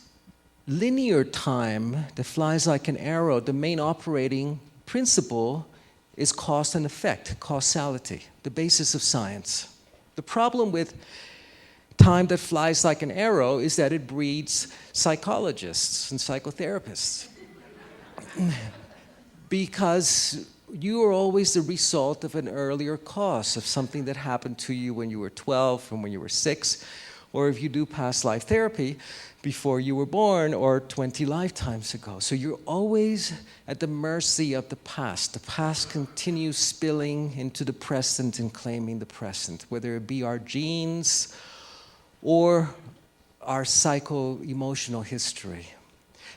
linear time that flies like an arrow, the main operating principle is cause and effect, causality, the basis of science. The problem with time that flies like an arrow is that it breeds psychologists and psychotherapists. Because you are always the result of an earlier cause, of something that happened to you when you were 12, and when you were 6, or if you do past life therapy, before you were born or 20 lifetimes ago. So you're always at the mercy of the past. The past continues spilling into the present and claiming the present, whether it be our genes or our psycho-emotional history.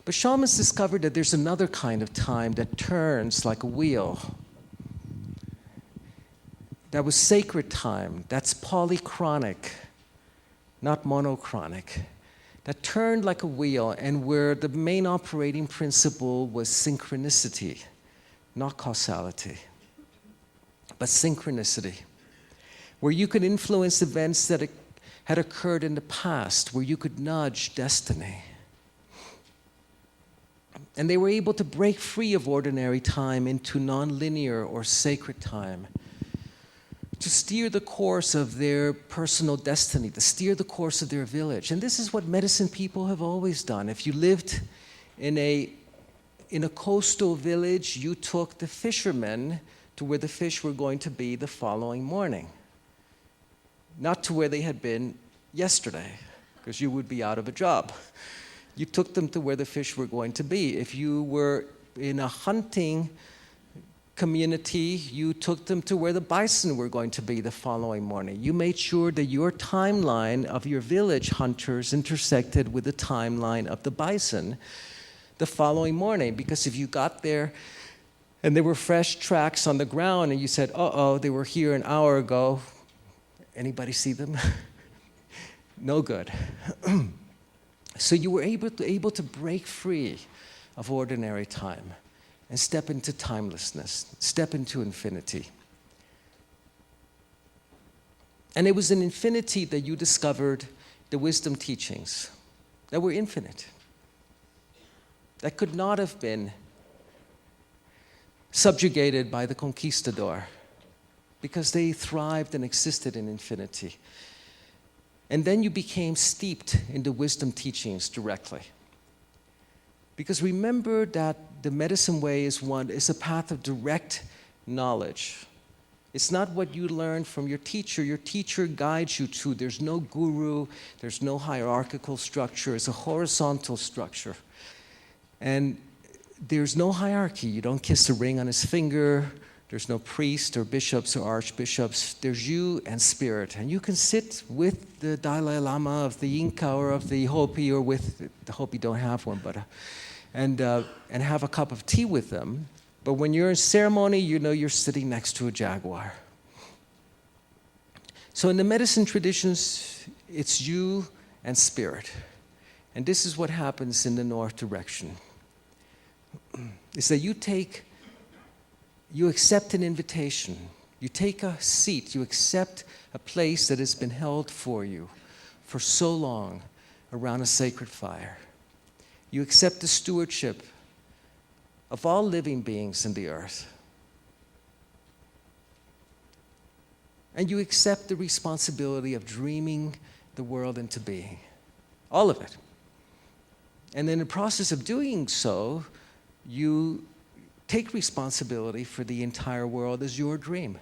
But shamans discovered that there's another kind of time that turns like a wheel. That was sacred time. That's polychronic, not monochronic. That turned like a wheel, and where the main operating principle was synchronicity, not causality, but synchronicity, where you could influence events that had occurred in the past, where you could nudge destiny. And they were able to break free of ordinary time into nonlinear or sacred time, to steer the course of their personal destiny, to steer the course of their village. And this is what medicine people have always done. If you lived in a coastal village, you took the fishermen to where the fish were going to be the following morning, not to where they had been yesterday, because you would be out of a job. You took them to where the fish were going to be. If you were in a hunting community, you took them to where the bison were going to be the following morning. You made sure that your timeline of your village hunters intersected with the timeline of the bison the following morning, because if you got there and there were fresh tracks on the ground and you said, uh-oh, they were here an hour ago, anybody see them? No good. So you were able to break free of ordinary time and step into timelessness, step into infinity. And it was in infinity that you discovered the wisdom teachings that were infinite, that could not have been subjugated by the conquistador, because they thrived and existed in infinity. And then you became steeped in the wisdom teachings directly. Because remember that the medicine way is a path of direct knowledge. It's not what you learn from your teacher. Your teacher guides you to. There's no guru. There's no hierarchical structure. It's a horizontal structure. And there's no hierarchy. You don't kiss the ring on his finger. There's no priest or bishops or archbishops. There's you and spirit. And you can sit with the Dalai Lama of the Inca or of the Hopi, or with the Hopi don't have one, but and have a cup of tea with them. But when you're in ceremony, you know you're sitting next to a jaguar. So in the medicine traditions, it's you and spirit. And this is what happens in the north direction. Is that you accept an invitation. You take a seat. You accept a place that has been held for you for so long around a sacred fire. You accept the stewardship of all living beings in the earth. And you accept the responsibility of dreaming the world into being. All of it. And in the process of doing so, you take responsibility for the entire world as your dream.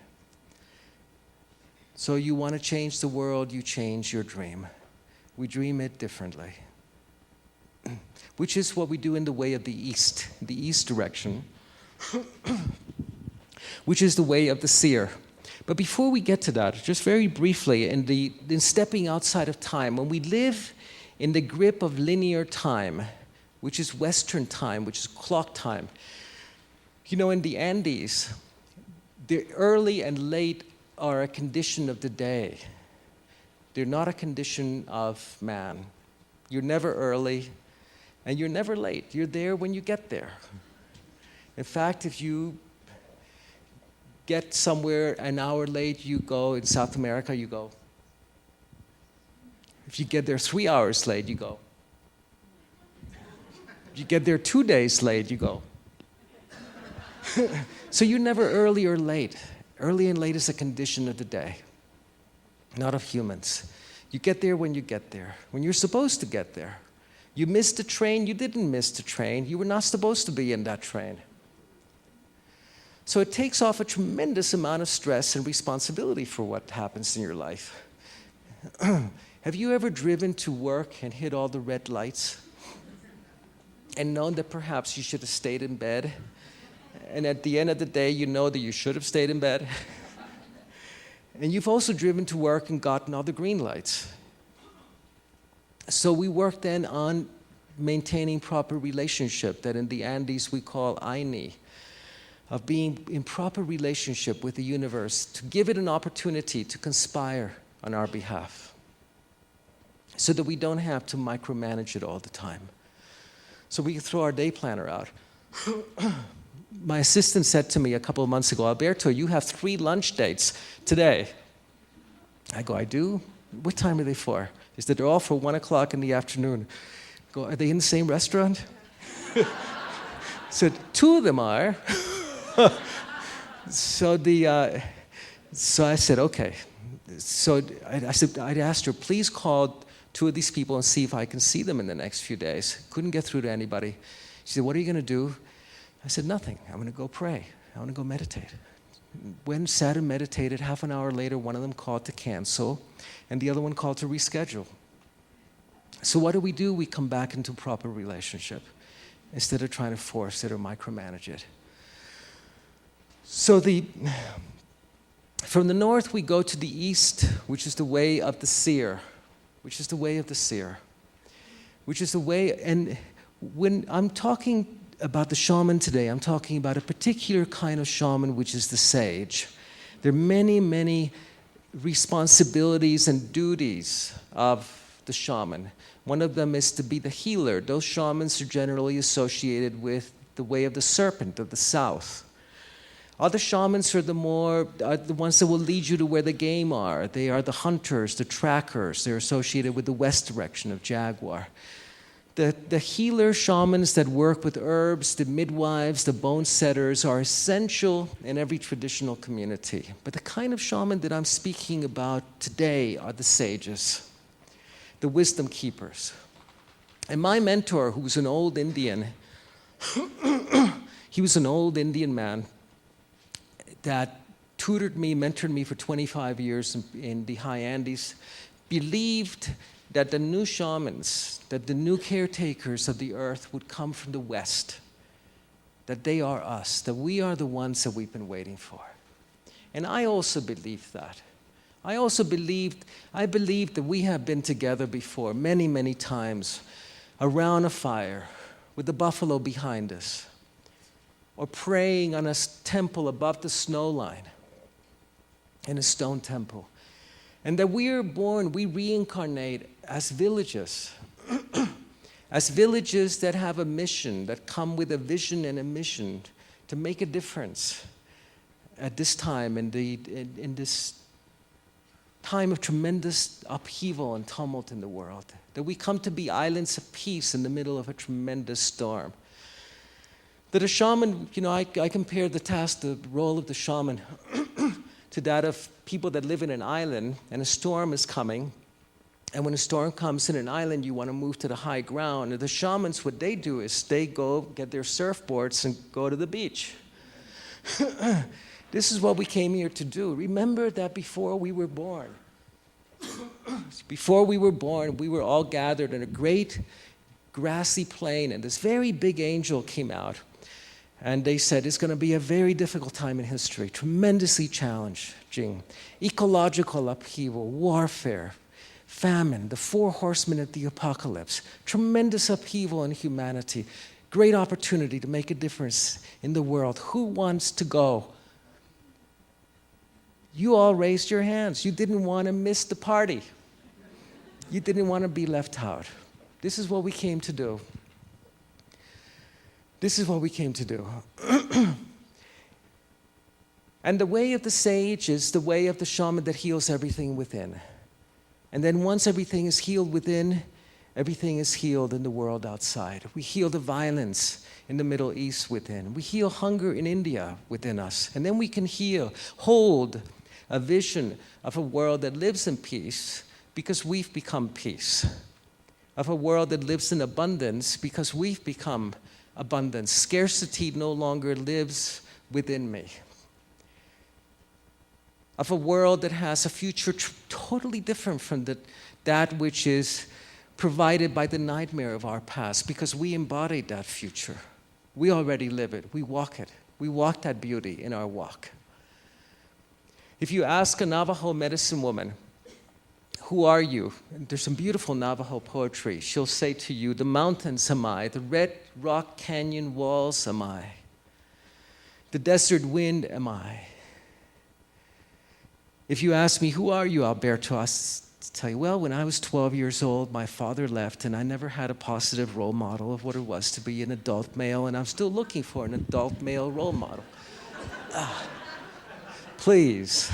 So you want to change the world, you change your dream. We dream it differently. Which is what we do in the way of the east direction, which is the way of the seer. But before we get to that, just very briefly, in stepping outside of time, when we live in the grip of linear time, which is Western time, which is clock time, in the Andes, the early and late are a condition of the day. They're not a condition of man. You're never early, and you're never late. You're there when you get there. In fact, if you get somewhere an hour late, you go, in South America, you go. If you get there 3 hours late, you go. If you get there 2 days late, you go. So you're never early or late. Early and late is a condition of the day, not of humans. You get there when you get there, when you're supposed to get there. You missed the train, you didn't miss the train. You were not supposed to be in that train. So it takes off a tremendous amount of stress and responsibility for what happens in your life. Have you ever driven to work and hit all the red lights and known that perhaps you should have stayed in bed? And at the end of the day, you know that you should have stayed in bed? And you've also driven to work and gotten all the green lights. So we work then on maintaining proper relationship that in the Andes we call aini, of being in proper relationship with the universe, to give it an opportunity to conspire on our behalf so that we don't have to micromanage it all the time. So we throw our day planner out. My assistant said to me a couple of months ago, Alberto, you have 3 lunch dates today. I go, I do? What time are they for? He said, they're all for 1 o'clock in the afternoon. I go, are they in the same restaurant? Said, 2 of them are. So I said, okay. So I'd asked her, please call 2 of these people and see if I can see them in the next few days. Couldn't get through to anybody. She said, what are you going to do? I said, nothing. I'm going to go pray. I want to go meditate. Went, sat and meditated. Half an hour later, one of them called to cancel, and the other one called to reschedule. So what do? We come back into proper relationship instead of trying to force it or micromanage it. So from the north, we go to the east, which is the way of the seer, which is the way of the seer, which is the way, and when I'm talking about the shaman today, I'm talking about a particular kind of shaman, which is the sage. There are many, many responsibilities and duties of the shaman. One of them is to be the healer. Those shamans are generally associated with the way of the serpent of the south. Other shamans are the ones that will lead you to where the game are. They are the hunters, the trackers. They're associated with the west direction of Jaguar. The healer shamans that work with herbs, the midwives, the bone setters are essential in every traditional community. But the kind of shaman that I'm speaking about today are the sages, the wisdom keepers. And my mentor, who was an old Indian, he was an old Indian man that tutored me, mentored me for 25 years in the high Andes, believed that the new shamans, that the new caretakers of the earth would come from the West, that they are us, that we are the ones that we've been waiting for. And I also believed that. I believed that we have been together before many, many times around a fire with the buffalo behind us, or praying on a temple above the snow line, in a stone temple. And that we are born, we reincarnate as villages. as villages that have a mission, that come with a vision and a mission to make a difference at this time, in this time of tremendous upheaval and tumult in the world, that we come to be islands of peace in the middle of a tremendous storm. That a shaman, I compare the role of the shaman to that of people that live in an island and a storm is coming. And when a storm comes in an island, you want to move to the high ground. And the shamans, what they do is they go get their surfboards and go to the beach. This is what we came here to do. Remember that before we were born, we were all gathered in a great grassy plain, and this very big angel came out. And they said, it's going to be a very difficult time in history, tremendously challenging, ecological upheaval, warfare, famine, the 4 horsemen of the apocalypse, tremendous upheaval in humanity, great opportunity to make a difference in the world. Who wants to go? You all raised your hands. You didn't want to miss the party. You didn't want to be left out. This is what we came to do. This is what we came to do. And the way of the sage is the way of the shaman that heals everything within. And then once everything is healed within, everything is healed in the world outside. We heal the violence in the Middle East within. We heal hunger in India within us. And then we can hold a vision of a world that lives in peace because we've become peace. Of a world that lives in abundance because we've become abundance. Scarcity no longer lives within me. Of a world that has a future totally different from that which is provided by the nightmare of our past, because we embodied that future. We already live it. We walk it. We walk that beauty in our walk. If you ask a Navajo medicine woman, who are you? And there's some beautiful Navajo poetry. She'll say to you, the mountains am I, the red rock canyon walls am I, the desert wind am I. If you ask me, who are you, Alberto? I'll tell you, well, when I was 12 years old, my father left, and I never had a positive role model of what it was to be an adult male, and I'm still looking for an adult male role model. Please.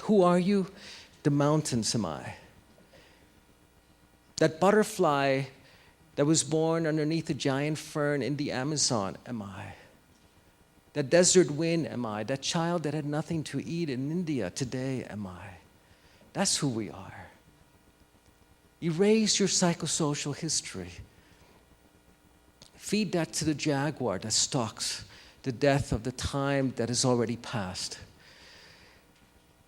Who are you? The mountains am I. That butterfly that was born underneath a giant fern in the Amazon am I. That desert wind am I. That child that had nothing to eat in India today am I. That's who we are. Erase your psychosocial history. Feed that to the jaguar that stalks the death of the time that has already passed.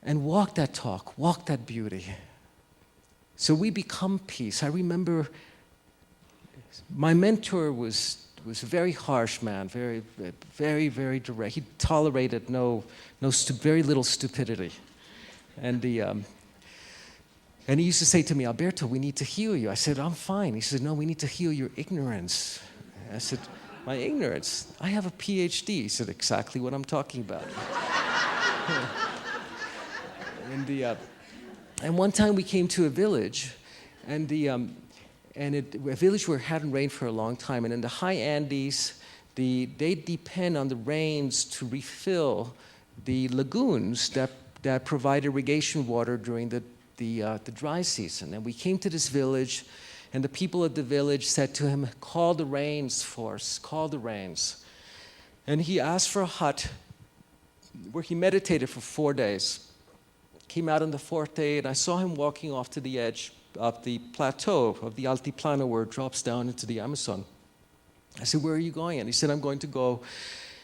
And walk that talk, walk that beauty. So we become peace. I remember my mentor was a very harsh man, very, very, very direct. He tolerated very little stupidity. And he used to say to me, Alberto, we need to heal you. I said, I'm fine. He said, no, we need to heal your ignorance. I said, my ignorance? I have a PhD. He said, exactly what I'm talking about. And one time we came to a village, a village where it hadn't rained for a long time. And in the high Andes, they depend on the rains to refill the lagoons that provide irrigation water during the dry season. And we came to this village, and the people of the village said to him, call the rains for us, call the rains. And he asked for a hut where he meditated for 4 days. Came out on the 4th day, and I saw him walking off to the edge of the plateau of the Altiplano where it drops down into the Amazon. I said, where are you going? And he said, I'm going to go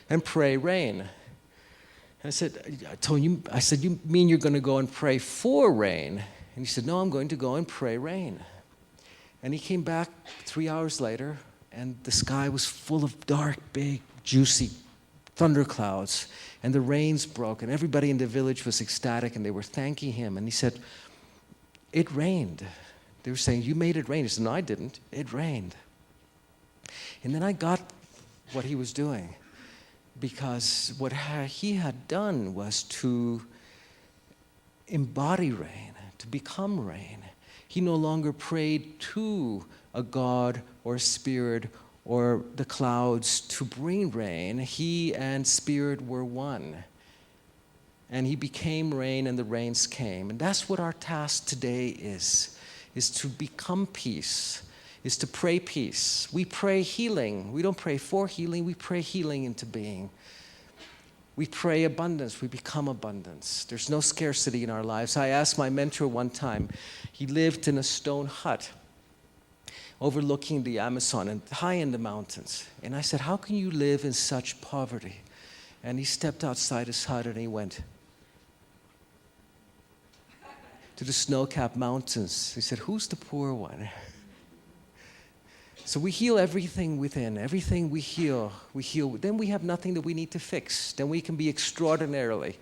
and pray rain. And I said, you mean you're going to go and pray for rain? And he said, no, I'm going to go and pray rain. And he came back 3 hours later, and the sky was full of dark, big, juicy thunderclouds, and the rains broke, and everybody in the village was ecstatic, and they were thanking him. And he said, it rained. They were saying, you made it rain. He said, no, I didn't. It rained. And then I got what he was doing, because what he had done was to embody rain, to become rain. He no longer prayed to a god or a spirit or the clouds to bring rain. He and spirit were one. And he became rain, and the rains came. And that's what our task today is to become peace, is to pray peace. We pray healing. We don't pray for healing, we pray healing into being. We pray abundance, we become abundance. There's no scarcity in our lives. I asked my mentor one time, he lived in a stone hut overlooking the Amazon and high in the mountains. And I said, how can you live in such poverty? And he stepped outside his hut and he went to the snow-capped mountains. He said, who's the poor one? So we heal everything within. Everything we heal. Then we have nothing that we need to fix. Then we can be extraordinarily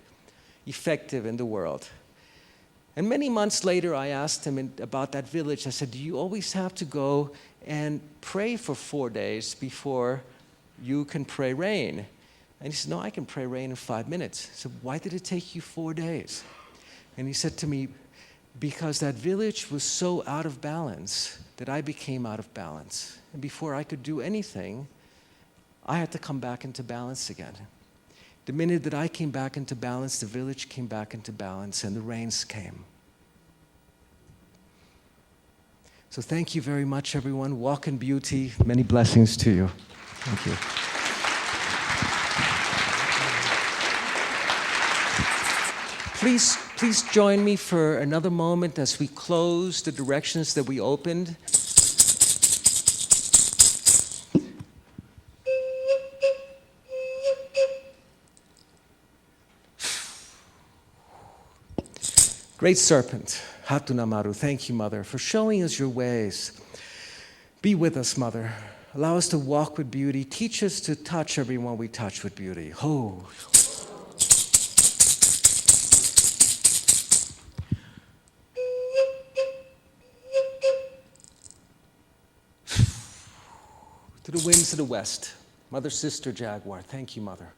effective in the world. And many months later, I asked him about that village. I said, do you always have to go and pray for 4 days before you can pray rain? And he said, no, I can pray rain in 5 minutes. I said, why did it take you 4 days? And he said to me, because that village was so out of balance that I became out of balance. And before I could do anything, I had to come back into balance again. The minute that I came back into balance, the village came back into balance and the rains came. So thank you very much, everyone. Walk in beauty. Many blessings to you. Thank you. Please join me for another moment as we close the directions that we opened. Great Serpent, Hatunamaru, thank you, Mother, for showing us your ways. Be with us, Mother. Allow us to walk with beauty. Teach us to touch everyone we touch with beauty. Ho. To the winds of the west, Mother, Sister, Jaguar, thank you, Mother.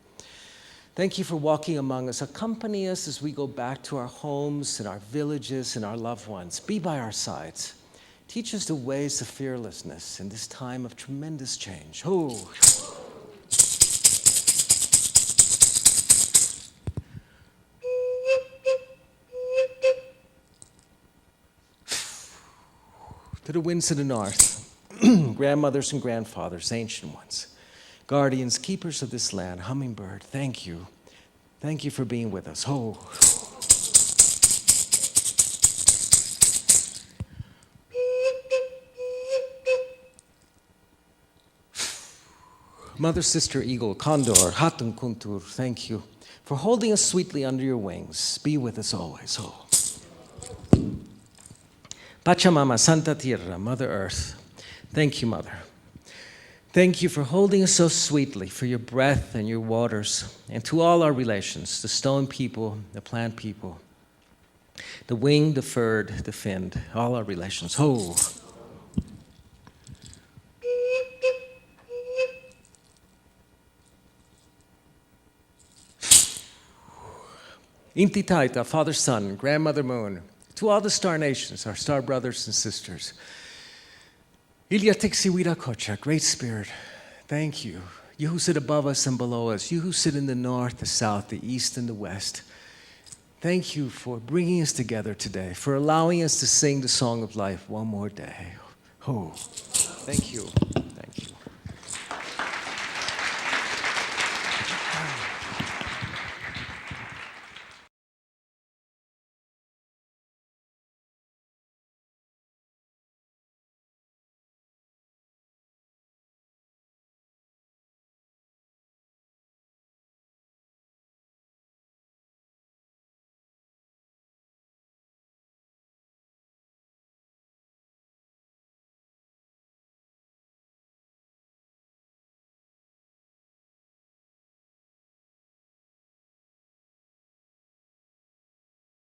Thank you for walking among us. Accompany us as we go back to our homes and our villages and our loved ones. Be by our sides. Teach us the ways of fearlessness in this time of tremendous change. Oh. To the winds of the north, grandmothers and grandfathers, ancient ones, guardians, keepers of this land, hummingbird, thank you. Thank you for being with us. Ho. Mother, Sister, Eagle, Condor, Hatun Kuntur, thank you for holding us sweetly under your wings. Be with us always. Ho. Pachamama, Santa Tierra, Mother Earth, thank you, Mother. Thank you for holding us so sweetly, for your breath and your waters, and to all our relations, the stone people, the plant people, the winged, the furred, the finned, all our relations. Ho! Inti Taita, Father Sun, Grandmother Moon, to all the star nations, our star brothers and sisters. Ilya Tixiwira Kocha, Great Spirit, thank you. You who sit above us and below us, you who sit in the north, the south, the east, and the west. Thank you for bringing us together today, for allowing us to sing the song of life one more day. Oh, thank you.